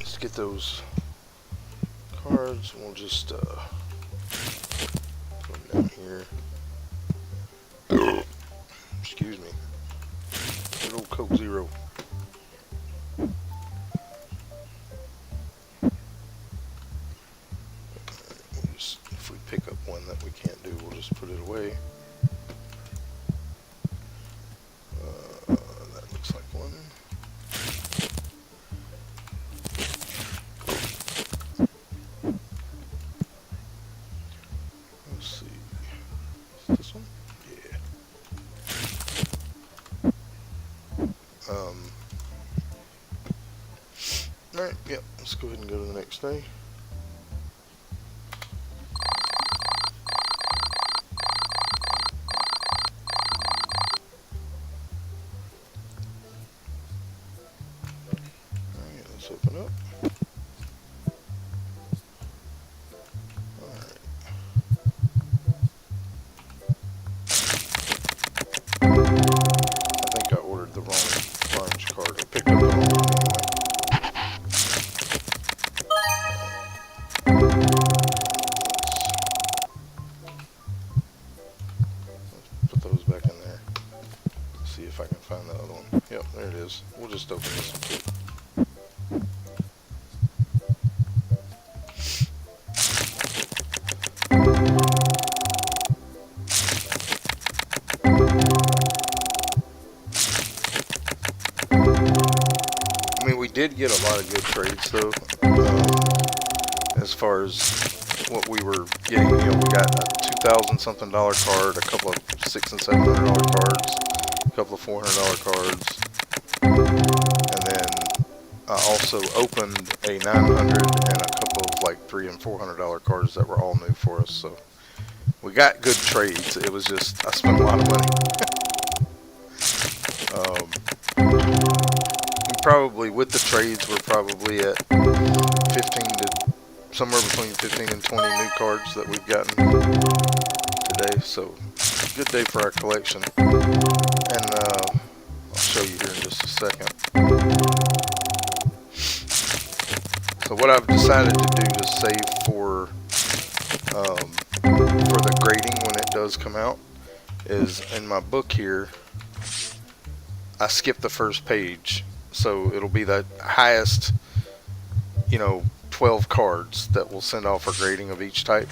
Let's get those cards. We'll just put them down here. Excuse me. Good old Coke Zero. If we pick up one that we can't do, we'll just put it away. That looks like one. Let's see. Is this one? Yeah. Alright, yep. Let's go ahead and go to the next day. Alright, let's open up. Alright. I think I ordered the wrong orange card, or picked up the wrong one anyway. Let's put those back in there. See if I can find the other one. Yep, there it is. We'll just open this one too. I mean, we did get a lot of good trades though. As far as what we were getting, we got a $2,000 something card, a couple of $600 and $700 cards, a couple of $400 cards, and then I also opened a $900 and a couple of like $300 and $400 cards that were all new for us. So we got good trades. It was just I spent a lot of money. Probably with the trades, we're probably at 15 to somewhere between 15 and 20 new cards that we've gotten today. So good day for our collection. And I'll show you here in just a second. So what I've decided to do to save for the grading when it does come out is in my book here, I skip the first page. So it'll be the highest, 12 cards that we'll send off for grading of each type.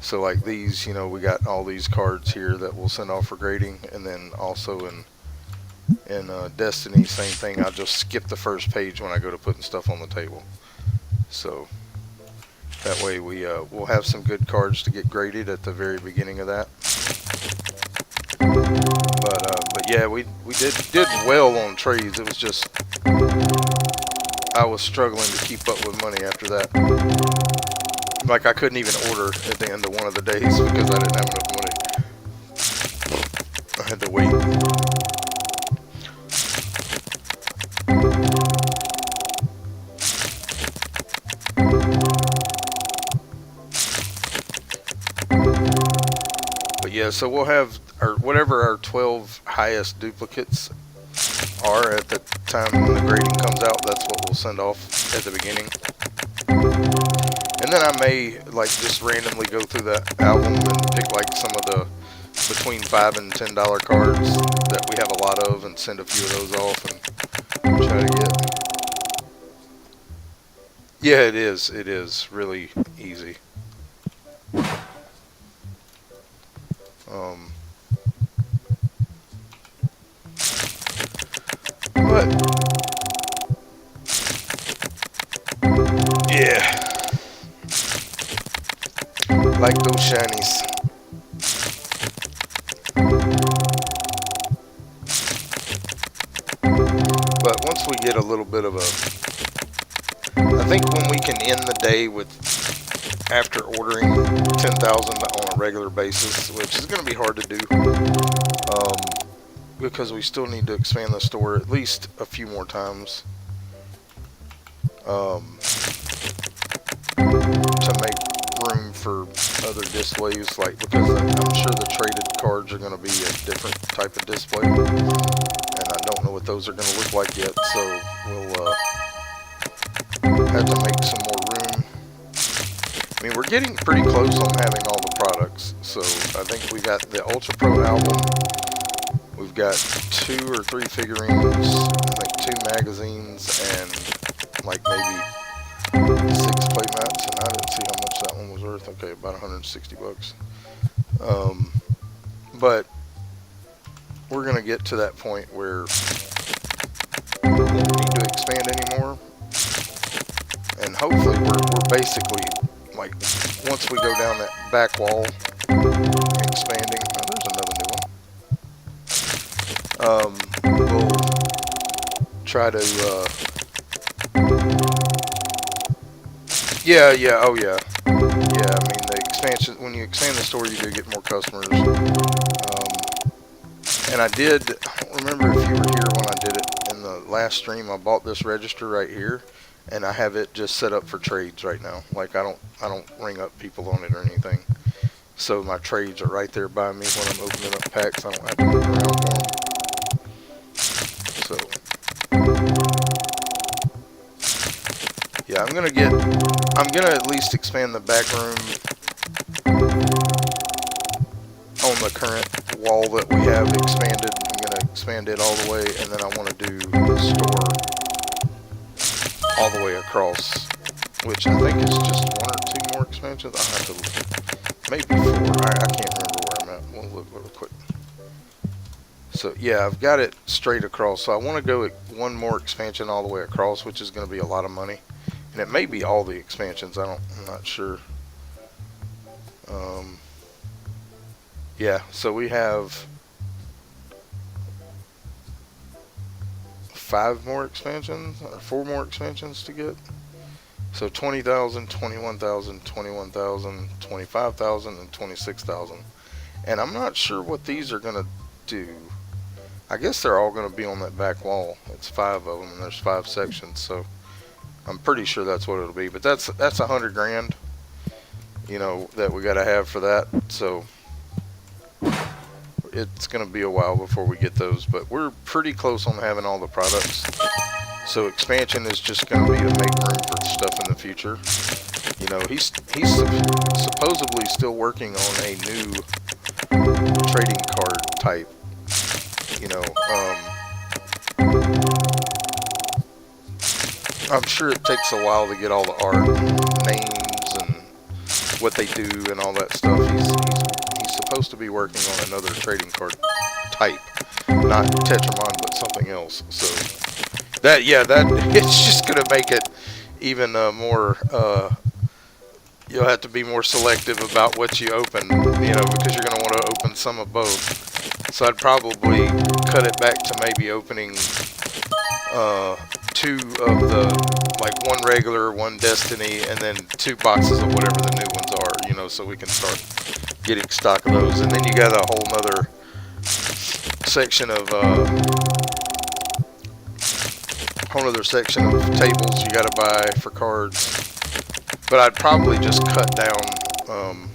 So like these, we got all these cards here that we'll send off for grading, and then also in Destiny, same thing. I'll just skip the first page when I go to putting stuff on the table. So that way we'll have some good cards to get graded at the very beginning of that. But yeah, we did well on trades. It was just I was struggling to keep up with money after that. Like I couldn't even order at the end of one of the days because I didn't have enough money. I had to wait. But yeah, so we'll have whatever our 12 highest duplicates are at the time when the grading comes out. That's what we'll send off at the beginning. And then I may just randomly go through that album and pick some of the between $5 and $10 cards that we have a lot of and send a few of those off and try to get. Yeah, it is. It is really easy. But yeah, like those shinies. But once we get a little bit of I think when we can end the day with, after ordering 10,000 on a regular basis, which is going to be hard to do, because we still need to expand the store at least a few more times, to make room for other displays, like, because I'm sure the traded cards are going to be a different type of display, and I don't know what those are going to look like yet, so we'll have to make some more room. I mean, we're getting pretty close on having all the products, so I think we got the Ultra Pro album, we've got 2 or 3 figurines, I think 2 magazines, and like maybe 6 play mats, and I didn't see how much that one was worth. Okay, about 160 bucks. But we're gonna get to that point where we won't need to expand anymore, and hopefully we're basically, like, once we go down that back wall expanding. Oh, there's another new one. We'll try to yeah, oh yeah. Yeah, I mean, the expansion, when you expand the store, you do get more customers. And I don't remember if you were here when I did it in the last stream. I bought this register right here, and I have it just set up for trades right now. Like, I don't ring up people on it or anything. So my trades are right there by me when I'm opening up packs. I don't have to look around for them. So yeah, I'm gonna at least expand the back room on the current wall that we have expanded. I'm gonna expand it all the way, and then I want to do the store all the way across, which I think is just 1 or 2 more expansions. I'll have to look. Maybe 4. I can't remember where I'm at. We'll look real quick. So yeah, I've got it straight across. So I want to go at 1 more expansion all the way across, which is going to be a lot of money. And it may be all the expansions. I'm not sure. Yeah, so we have 5 more expansions, or 4 more expansions to get. So 20,000, 21,000, 21,000, 25,000, and 26,000. And I'm not sure what these are going to do. I guess they're all going to be on that back wall. It's 5 of them, and there's 5 sections, so I'm pretty sure that's what it'll be. But that's $100 grand, you know, that we got to have for that. So it's going to be a while before we get those, but we're pretty close on having all the products. So expansion is just going to be to make room for stuff in the future. You know, he's supposedly still working on a new trading card type. You know, I'm sure it takes a while to get all the art, names, and what they do, and all that stuff. He's supposed to be working on another trading card type, not Tetramon, but something else. So that it's just gonna make it even more. You'll have to be more selective about what you open, you know, because you're gonna want to open some of both. So I'd probably cut it back to maybe opening 2 of the, like, 1 regular, 1 Destiny, and then 2 boxes of whatever the new ones are, you know, so we can start getting stock of those. And then you got a whole nother section of tables you got to buy for cards. But I'd probably just cut down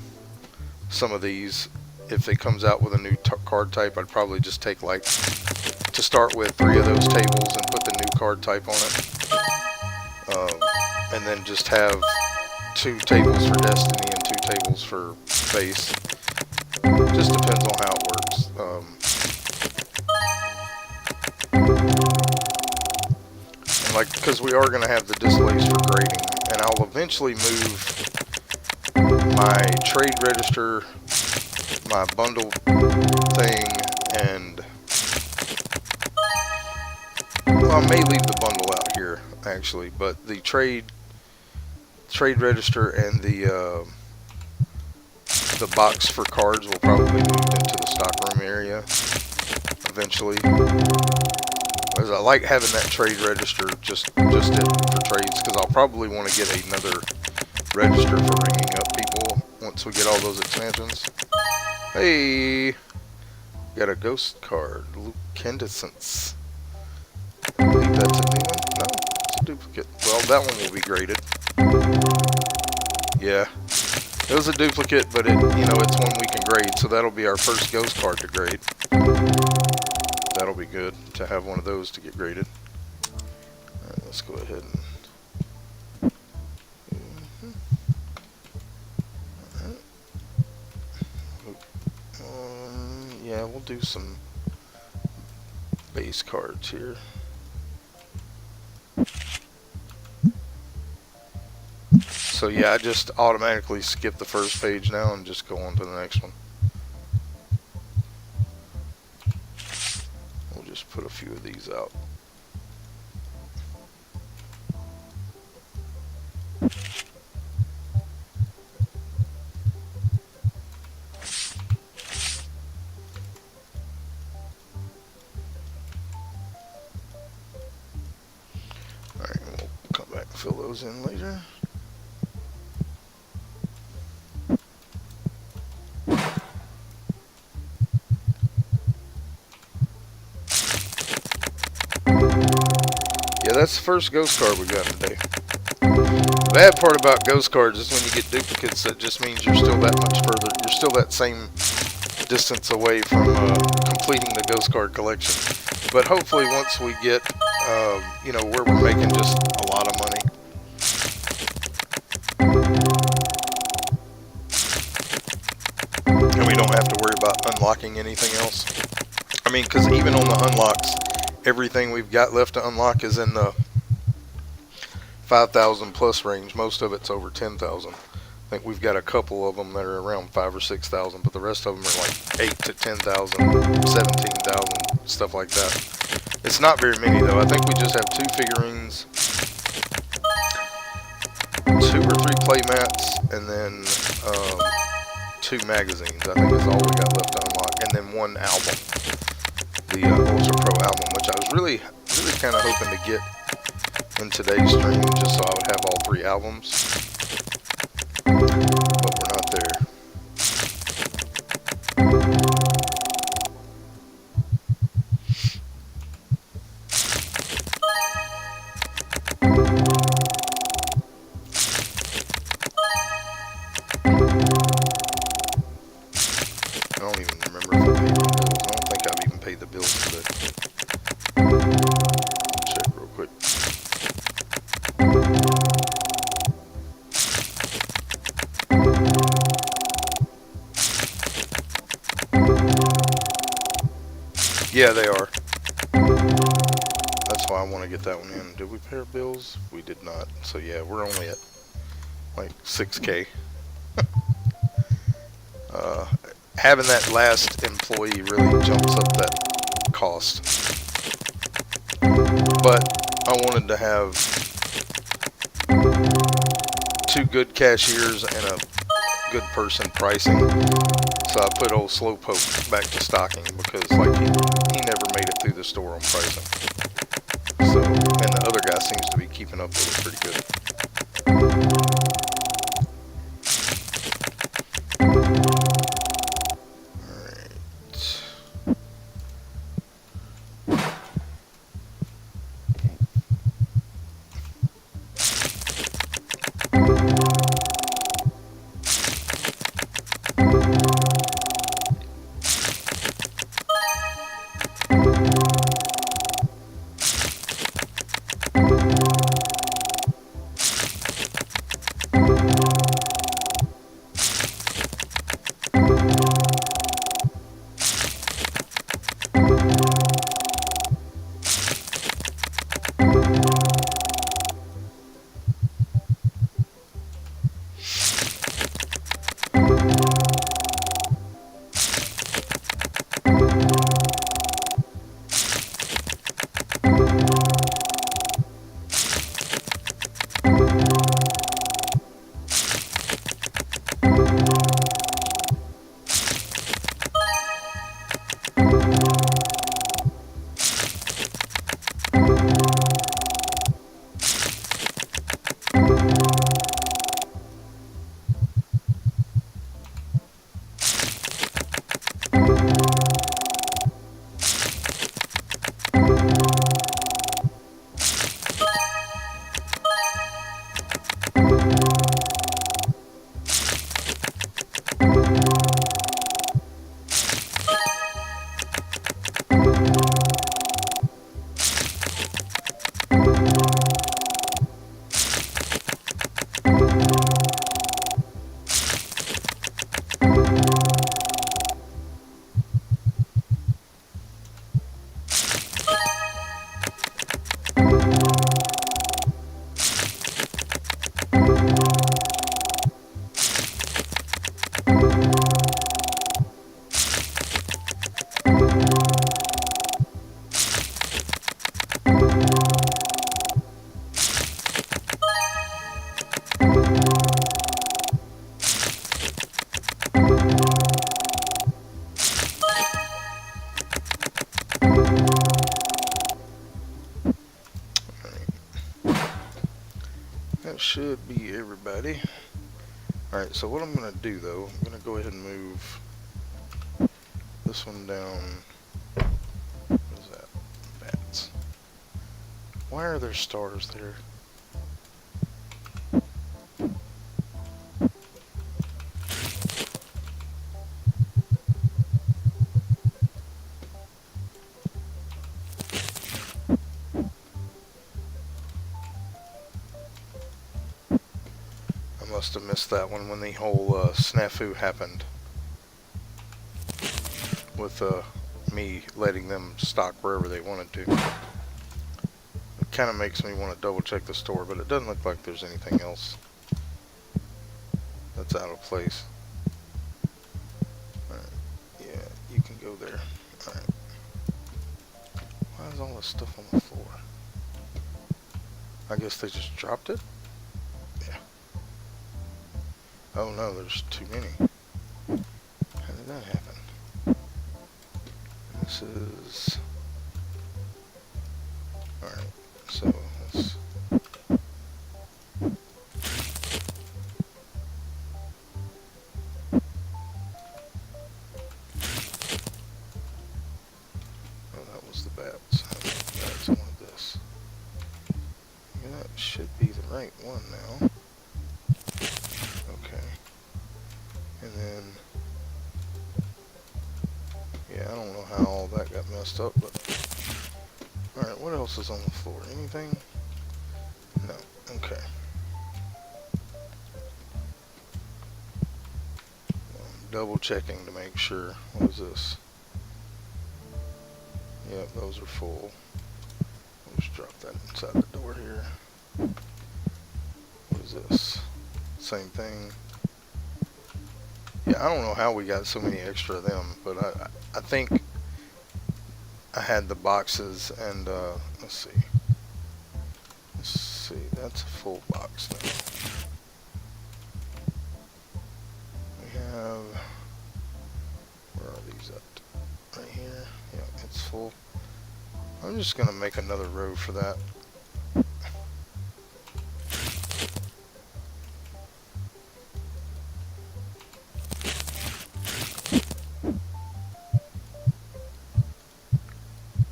some of these. If it comes out with a new card type, I'd probably just take, like, to start with, 3 of those tables and put the new card type on it. And then just have 2 tables for Destiny and 2 tables for base. Just depends on how it works. And, like, because we are going to have the displays for grading, and I'll eventually move my trade register, my bundle thing, and Well, I may leave the bundle out here actually, but the trade register and the box for cards will probably move into the stockroom area eventually. As I like having that trade register just it for trades, because I'll probably want to get another register for ringing up people once we get all those expansions. Hey, got a ghost card, Lucandescence. I believe that's a new one. No, it's a duplicate. Well, that one will be graded. Yeah, it was a duplicate, but it's one we can grade, so that'll be our first ghost card to grade. That'll be good to have one of those to get graded. Alright, let's go ahead and... yeah, we'll do some base cards here. So yeah, I just automatically skip the first page now and just go on to the next one. We'll just put a few of these out. Alright, we'll come back and fill those in later. Yeah, that's the first ghost card we got today. The bad part about ghost cards is when you get duplicates, that just means you're still that much further, you're still that same distance away from completing the ghost card collection. But hopefully once we get, where we're making just a lot of money. And we don't have to worry about unlocking anything else. I mean, because even on the unlocks, everything we've got left to unlock is in the 5,000 plus range. Most of it's over 10,000. I think we've got a couple of them that are around 5,000 or 6,000, but the rest of them are like 8 to 10,000, 17,000, stuff like that. It's not very many though. I think we just have 2 figurines, 2 or 3 play mats, and then 2 magazines. I think is all we got left to unlock, and then 1 album, the Ultra Pro album, which I was really kind of hoping to get in today's stream, just so I would have all 3 albums. But we're not there. I don't even remember if I paid the bills. I don't think I've even paid the bills today. Check real quick. Yeah, they are. That's why I want to get that one in. Did we pay our bills? We did not. So yeah, we're only at like 6K. Having that last employee really jumps up that cost. But I wanted to have 2 good cashiers and a good person pricing. So I put old Slowpoke back to stocking because like he never made it through the store on pricing. So, and the other guy seems to be keeping up with it pretty good. That should be everybody. Alright, so what I'm going to do though, I'm going to go ahead and move this one down. What is that? Bats. Why are there stars there? I must have missed that one when the whole snafu happened. With me letting them stock wherever they wanted to. It kind of makes me want to double check the store, but it doesn't look like there's anything else that's out of place. Alright, yeah, you can go there. Alright. Why is all this stuff on the floor? I guess they just dropped it? Yeah. Oh no, there's too many. How did that happen? This is... Alright, so let's... Oh, that was the bats. Bats wanted this. Yeah, that should be the right one now. Okay. And then... Yeah, I don't know how all that got messed up, but... Alright, what else is on the floor? Anything? No. Okay. I'm double checking to make sure. What is this? Yep, those are full. I'll just drop that inside the door here. What is this? Same thing. Yeah, I don't know how we got so many extra of them, but I think I had the boxes and let's see. Let's see, that's a full box now. We have, where are these at? Right here. Yeah, it's full. I'm just gonna make another row for that.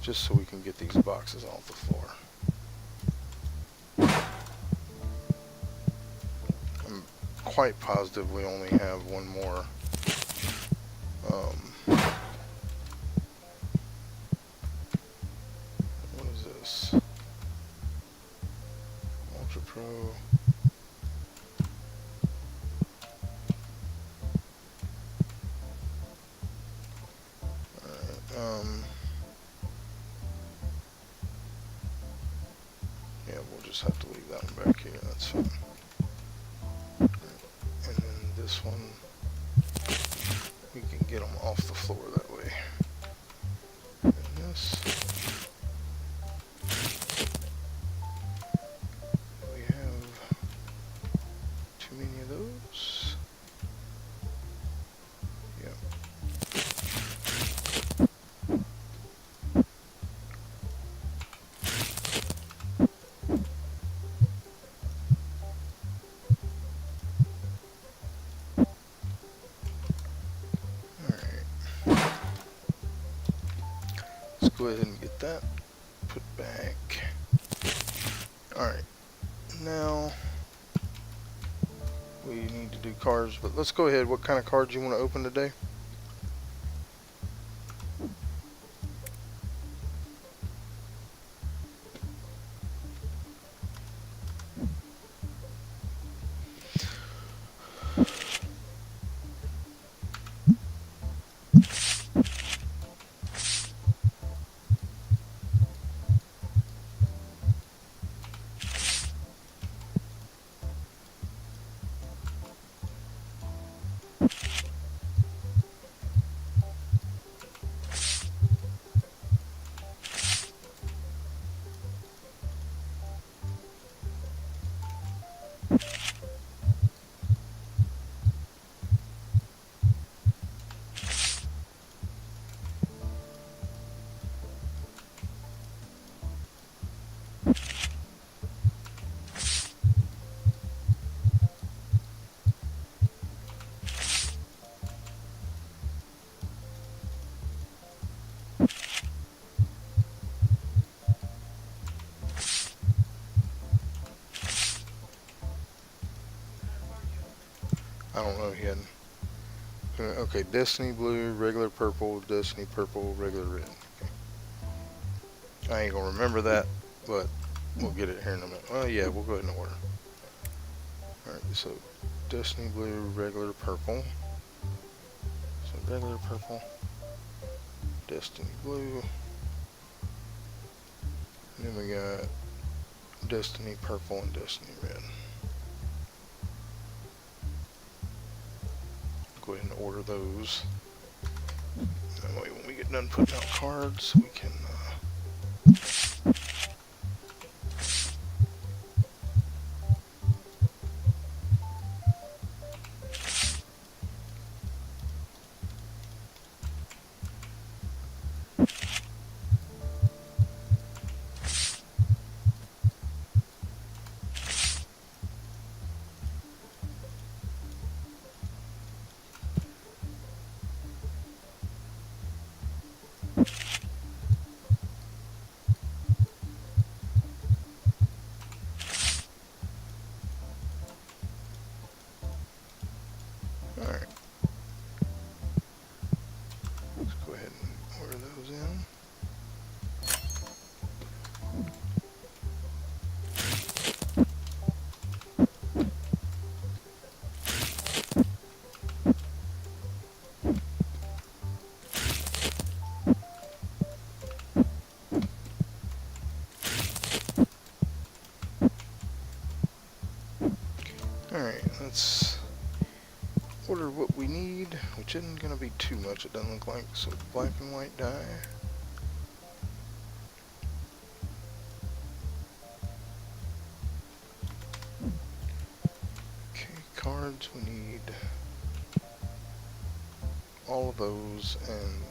Just so we can get these boxes off the floor. I'm quite positive we only have one more. What is this? Ultra Pro. Alright, yeah, we'll just have to leave that one back here, that's fine. And then this one, we can get them off the floor that way. And this, we have too many of those. Yep. Let's go ahead and get that put back. Alright, now we need to do cards, but let's go ahead. What kind of cards you want to open today? I don't know yet. Okay, Destiny Blue, regular purple, Destiny Purple, regular red. Okay. I ain't gonna remember that, but we'll get it here in a minute. Well, yeah, we'll go ahead and order. Alright, so Destiny Blue, regular purple. So regular purple, Destiny Blue. And then we got Destiny Purple and Destiny Red. Go ahead and order those. That way when we get done putting out cards, we can alright. Let's go ahead and order those in. Alright, let's order what we need, which isn't going to be too much, it doesn't look like. So black and white dye. Okay, cards, we need all of those, and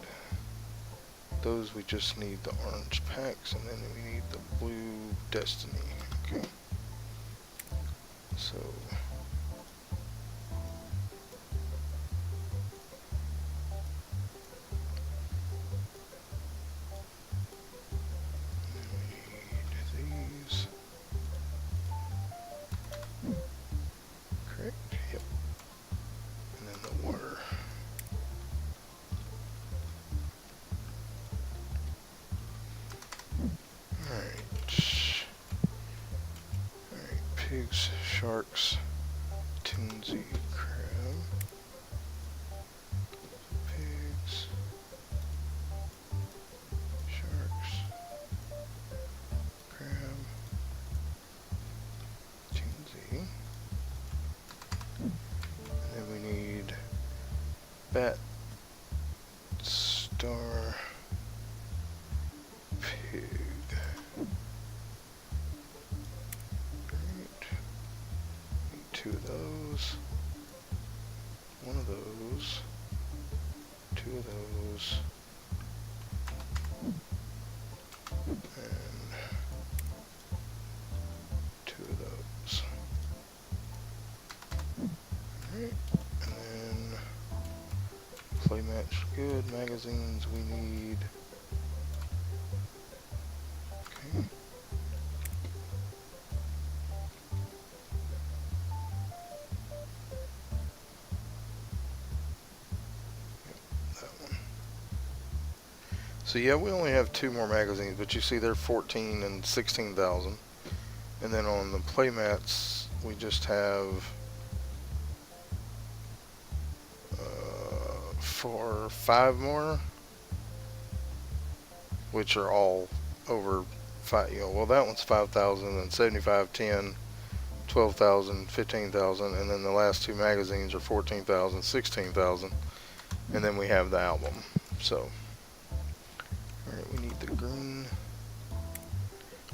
those we just need the orange packs, and then we need the blue Destiny. Okay, so we need these. Correct? Yep. And then the water. Alright. Alright, pigs, sharks, Toonsy, crab. Pigs, sharks, crab, Toonsy. And then we need bat, star, pig. Great. Need 2 of those. 1 of those. 2 of those. And 2 of those. Alright. And then play match good. Magazines we need. Okay. That one. So yeah, we only have 2 more magazines, but you see they're 14 and 16,000. And then on the playmats, we just have 5 more, which are all over 5. Well, that one's 5,000 and 75, 10, 12,000, 15,000, and then the last 2 magazines are 14,000, 16,000, and then we have the album. So, alright, we need the green,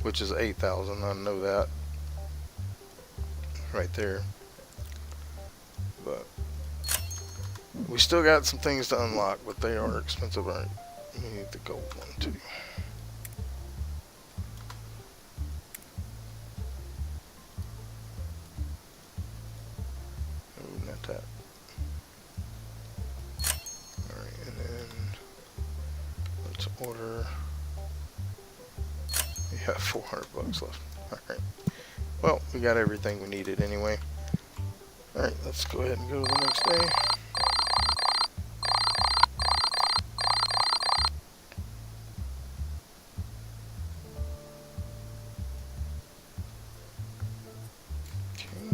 which is 8,000. I know that right there, but we still got some things to unlock, but they are expensive. Alright, we need the gold one too. Oh, not that. Alright, and then let's order. We have 400 bucks left. Alright. Well, we got everything we needed anyway. Alright, let's go ahead and go to the next day. Okay.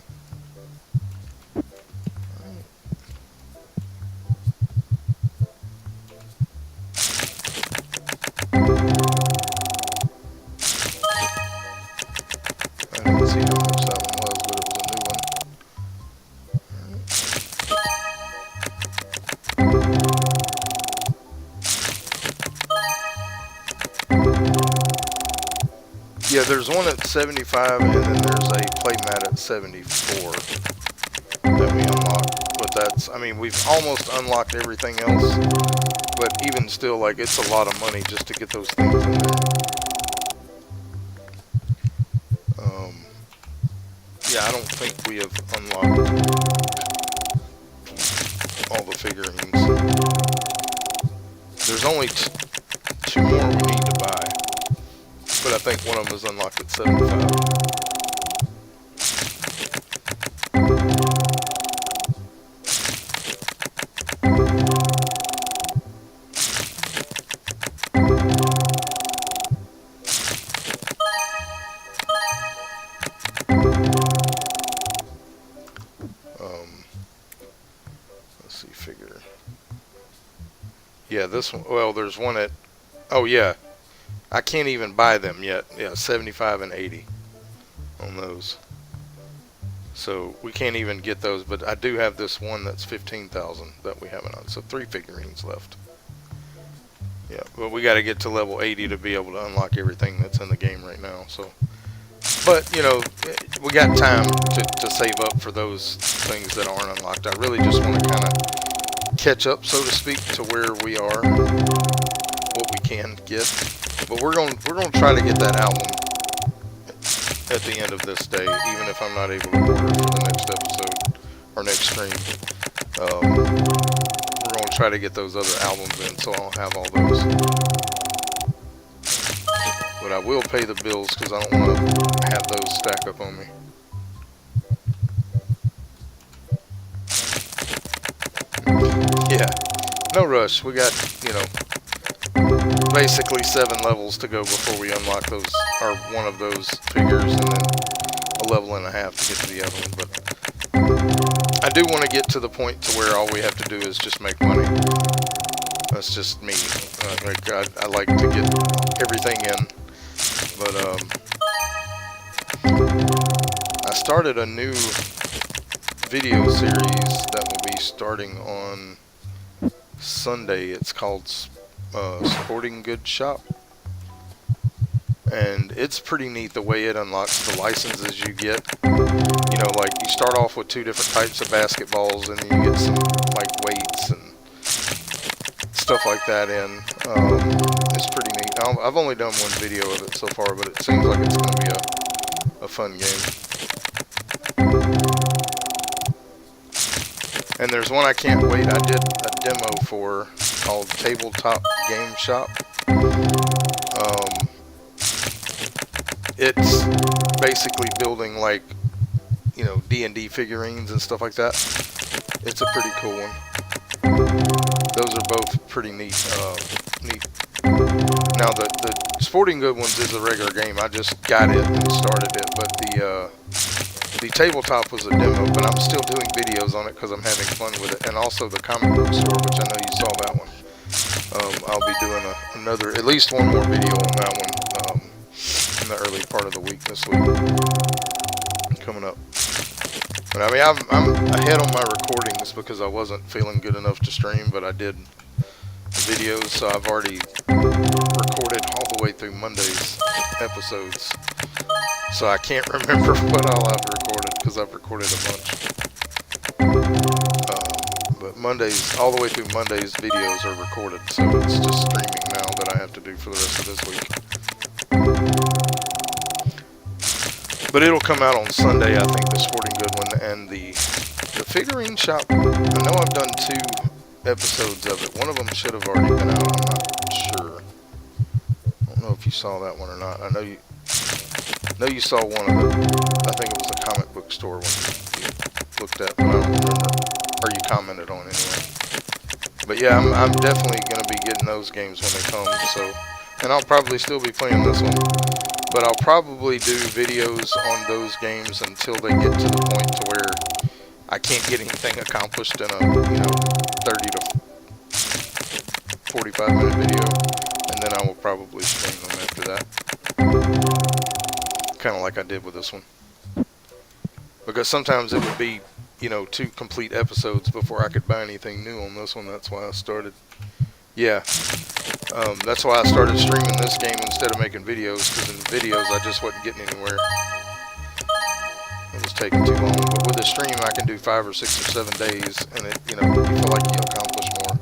Alright. I didn't see how much that one was, but it was a new one. Yeah, there's one at 75, and then there's a playmat at 74 that we unlocked. But that's, I mean, we've almost unlocked everything else, but even still, like, it's a lot of money just to get those things in there. Yeah, I don't think we have unlocked all the figurines. There's only two more we need to buy, but I think one of them is unlocked at 75. Let's see, figure. Yeah, this one, well, there's one at, oh yeah, I can't even buy them yet. Yeah, 75 and 80 on those. So we can't even get those, but I do have this one that's 15,000 that we haven't on. So 3 figurines left. Yeah, but we got to get to level 80 to be able to unlock everything that's in the game right now. So, but you know, we got time to save up for those things that aren't unlocked. I really just want to kind of catch up, so to speak, to where we are, what we can get. But we're going to try to get that album at the end of this day, even if I'm not able to order for the next episode or next stream. We're going to try to get those other albums in, so I'll have all those. But I will pay the bills because I don't want to have those stack up on me. Yeah, no rush. We got, you know, basically 7 levels to go before we unlock those, or one of those figures, and then a level and a half to get to the other one. But I do want to get to the point to where all we have to do is just make money. That's just me. I like to get everything in. But I started a new video series that will be starting on Sunday. It's called Sporting Goods Shop, and it's pretty neat the way it unlocks the licenses you get. You know, like you start off with 2 different types of basketballs, and then you get some like weights and stuff like that in. It's pretty neat. I've only done one video of it so far, but it seems like it's going to be a fun game. And there's one I can't wait. I did a demo for called Tabletop Game Shop. It's basically building like, you know, D&D figurines and stuff like that. It's a pretty cool one. Those are both pretty neat. Now the Sporting Good ones is a regular game. I just got it and started it, but the tabletop was a demo, but I'm still doing videos on it because I'm having fun with it. And also the comic book store, which I know you saw that one. I'll be doing at least one more video on that one in the early part of the week this week coming up. But I mean, I'm ahead on my recordings because I wasn't feeling good enough to stream, but I did videos, so I've already recorded all the way through Monday's episodes. So I can't remember what all I've recorded because I've recorded a bunch. But Mondays, all the way through Monday's videos are recorded, so it's just streaming now that I have to do for the rest of this week. But it'll come out on Sunday, I think, the Sporting Good one, and the figurine shop. I know I've done 2 episodes of it. One of them should have already been out, I'm not sure. I don't know if you saw that one or not. I know you saw one of the, I think it was a comic book store one you looked at, but I don't remember. Or you commented on anyway. But yeah, I'm definitely going to be getting those games when they come. So, and I'll probably still be playing this one. But I'll probably do videos on those games until they get to the point to where I can't get anything accomplished in a, 30 to 45-minute video. And then I will probably stream them after that. Kind of like I did with this one. Because sometimes it would be, 2 complete episodes before I could buy anything new on this one. That's why I started. Yeah. That's why I started streaming this game instead of making videos. Because in videos, I just wasn't getting anywhere. It was taking too long. But with a stream, I can do 5 or 6 or 7 days. And it, you feel like you accomplish more.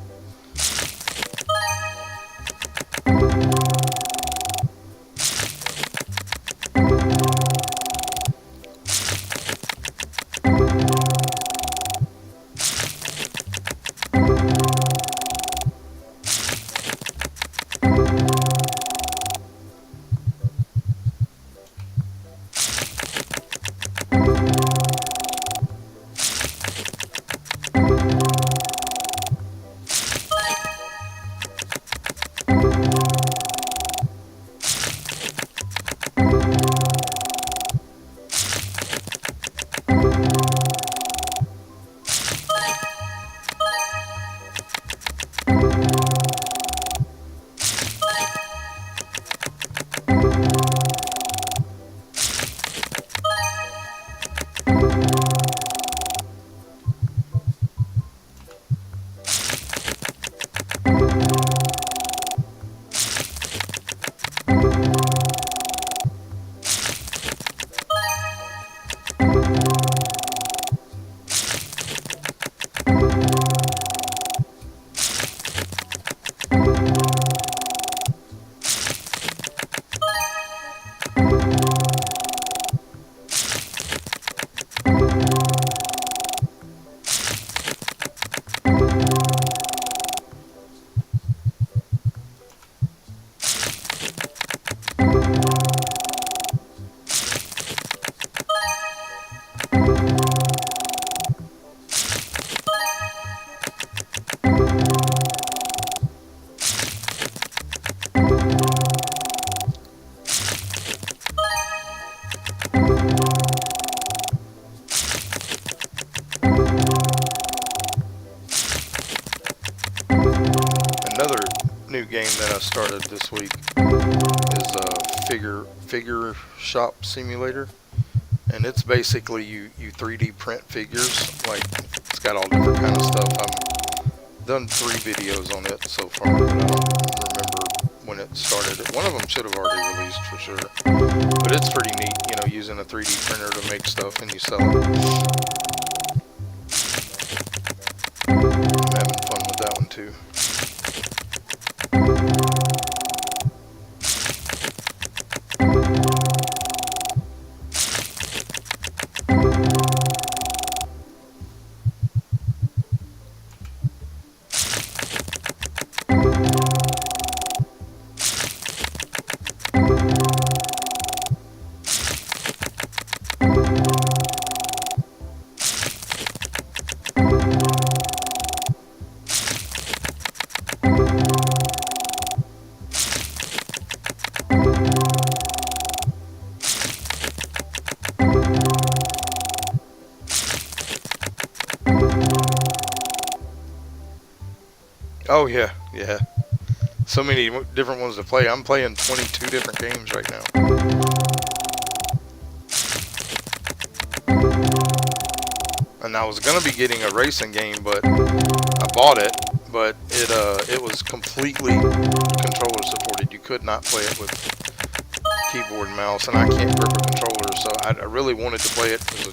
Another new game that I started this week is a figure shop simulator, and it's basically you 3D print figures. Like, it's got all different kind of stuff. I've done 3 videos on it so far, but I don't remember when it started. One of them should have already released for sure, but it's pretty neat, using a 3D printer to make stuff and you sell it. I'm having fun with that one too. Oh yeah, yeah. So many different ones to play. I'm playing 22 different games right now. And I was gonna be getting a racing game, but I bought it, but it was completely controller supported. You could not play it with keyboard and mouse, and I can't grip a controller, so I really wanted to play it as a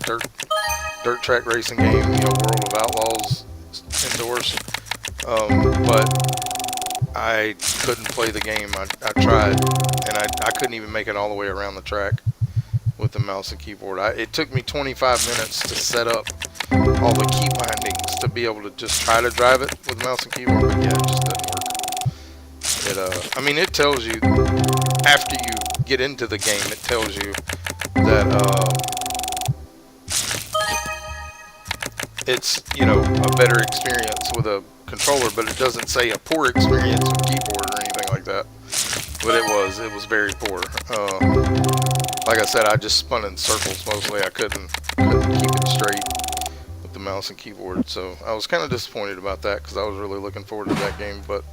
dirt track racing game, World of Outlaws endorsed. But I couldn't play the game. I tried, and I couldn't even make it all the way around the track with the mouse and keyboard. It took me 25 minutes to set up all the key bindings to be able to just try to drive it with mouse and keyboard, but yeah, it just doesn't work. I mean, it tells you, after you get into the game, it tells you that, it's, you know, a better experience with a controller, but it doesn't say a poor experience with keyboard or anything like that. But it was very poor. Like I said, I just spun in circles mostly. I couldn't keep it straight with the mouse and keyboard, so I was kind of disappointed about that because I was really looking forward to that game, but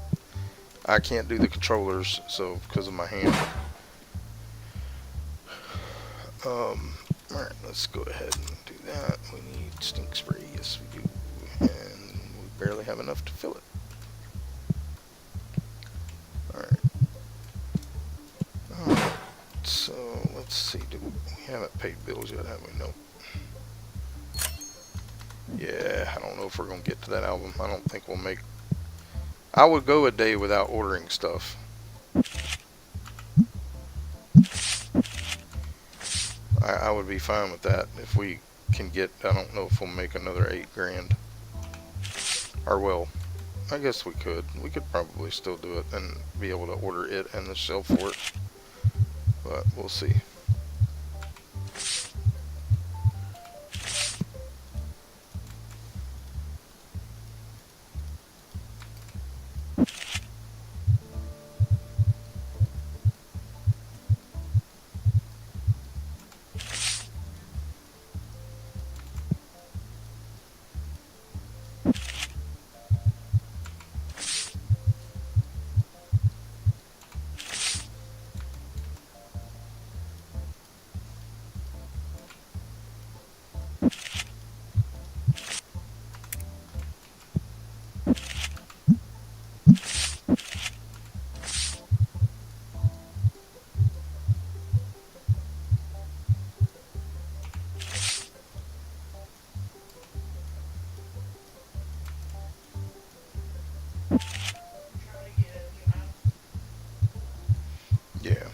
I can't do the controllers, so because of my hand. Alright, let's go ahead and do that. We need stink spray, yes we do, and we barely have enough to fill it. Alright. Alright, so let's see, we haven't paid bills yet, have we? Nope. Yeah, I don't know if we're going to get to that album. I don't think we'll make... I would go a day without ordering stuff. I would be fine with that if we can get... I don't know if we'll make another 8 grand. Or, well, I guess we could. We could probably still do it and be able to order it and the shell for it. But we'll see. Yeah.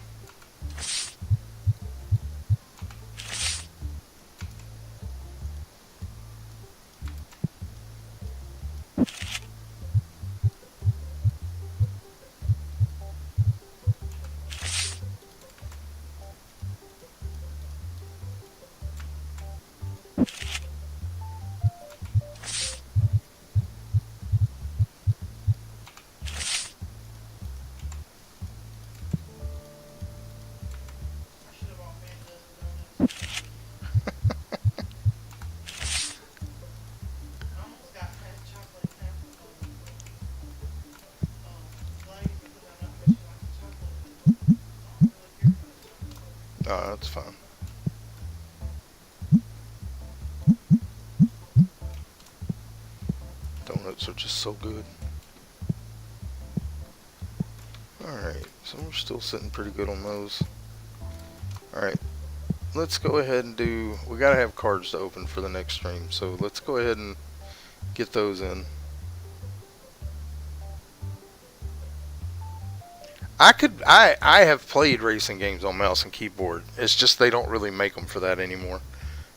That's fine. Donuts are just so good. Alright, so we're still sitting pretty good on those. Alright, let's go ahead and do... We gotta have cards to open for the next stream, so let's go ahead and get those in. I have played racing games on mouse and keyboard. It's just they don't really make them for that anymore.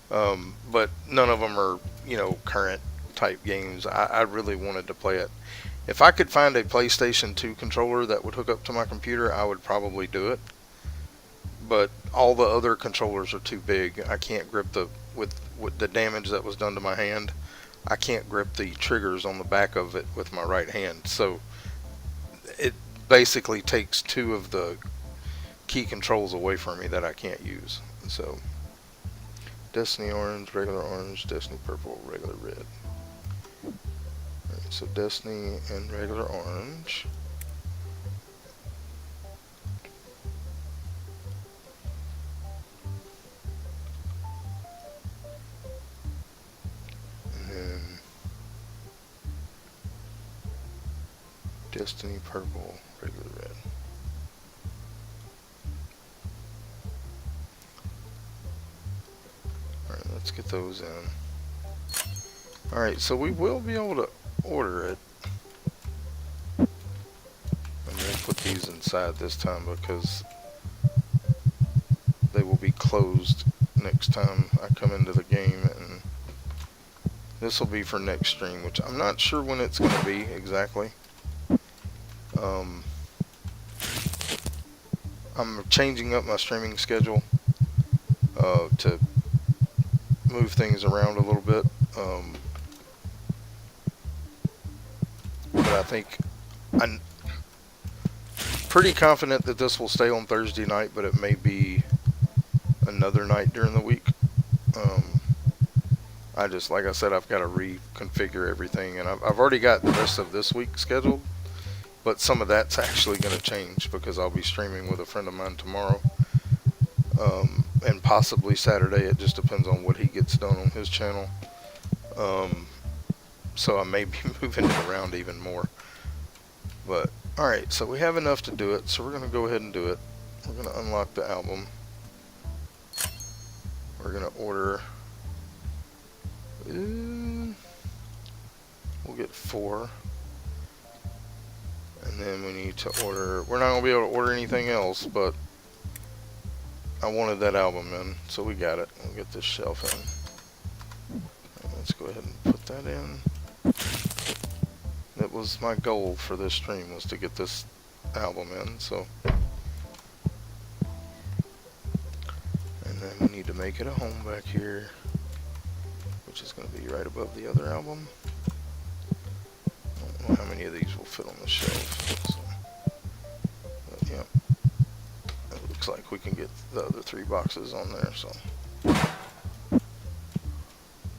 But none of them are, you know, current type games. I really wanted to play it. If I could find a PlayStation 2 controller that would hook up to my computer, I would probably do it. But all the other controllers are too big. I can't grip with the damage that was done to my hand. I can't grip the triggers on the back of it with my right hand. So it basically takes 2 of the key controls away from me that I can't use. So Destiny orange, regular orange, Destiny purple, regular red. Alright, so Destiny and regular orange. And then Destiny purple, regular red. Alright, let's get those in. Alright, so we will be able to order it. I'm going to put these inside this time because they will be closed next time I come into the game, and this will be for next stream, which I'm not sure when it's going to be exactly. I'm changing up my streaming schedule to move things around a little bit. I think I'm pretty confident that this will stay on Thursday night, but it may be another night during the week. Um, I just, like I said, I've got to reconfigure everything, and I've already got the rest of this week scheduled, but some of that's actually going to change because I'll be streaming with a friend of mine tomorrow, and possibly Saturday. It just depends on what he gets done on his channel. Um, so I may be moving it around even more. But, alright, so we have enough to do it, so we're going to go ahead and do it. We're going to unlock the album. We're going to order... we'll get 4. And then we need to order... We're not going to be able to order anything else, but I wanted that album in, so we got it. We'll get this shelf in. Let's go ahead and put that in. That was my goal for this stream, was to get this album in, so. And then we need to make it a home back here, which is going to be right above the other album. I don't know how many of these will fit on the shelf. So. But, yeah. It looks like we can get the other 3 boxes on there, so.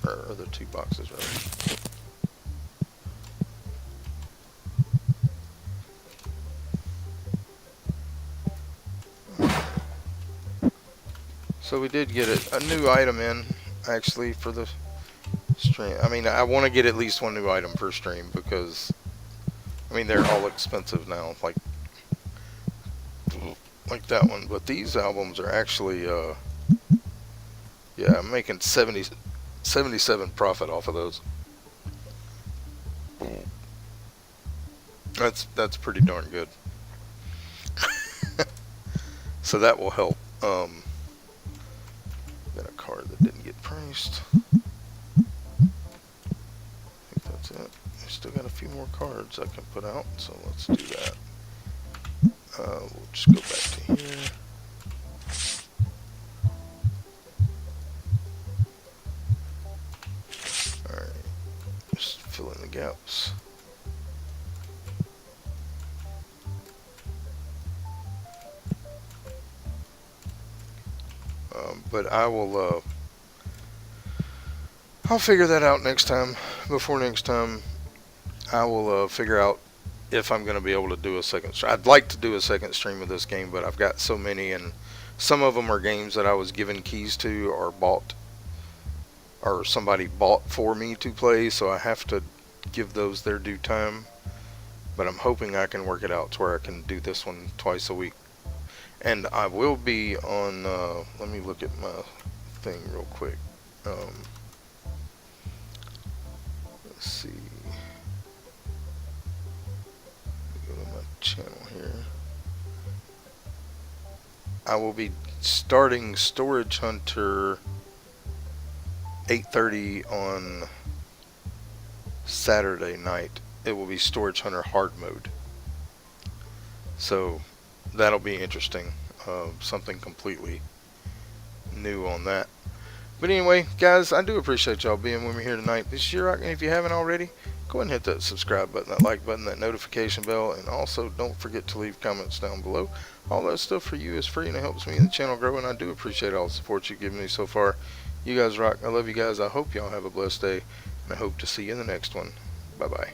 Or other 2 boxes, rather. So we did get a new item in, actually, for the stream. I mean, I want to get at least 1 new item per stream because, I mean, they're all expensive now, like that one. But these albums are actually, yeah, I'm making 77 profit off of those. That's pretty darn good. So that will help. Got a card that didn't get priced. I think that's it. I still got a few more cards I can put out, so let's do that. We'll just go back to here. Alright, just fill in the gaps. But I will, I'll figure that out next time. Before next time, I will figure out if I'm going to be able to do a second stream. I'd like to do a second stream of this game, but I've got so many, and some of them are games that I was given keys to or bought, or somebody bought for me to play, so I have to give those their due time. But I'm hoping I can work it out to where I can do this one twice a week. And I will be on, let me look at my thing real quick. Let's see. Go to my channel here. I will be starting Storage Hunter 8:30 on Saturday night. It will be Storage Hunter hard mode. So that'll be interesting. Something completely new on that. But anyway, guys, I do appreciate y'all being with me here tonight. This is Yeroc, and if you haven't already, go ahead and hit that subscribe button, that like button, that notification bell, and also don't forget to leave comments down below. All that stuff for you is free, and it helps me and the channel grow, and I do appreciate all the support you've given me so far. You guys rock. I love you guys. I hope y'all have a blessed day, and I hope to see you in the next one. Bye-bye.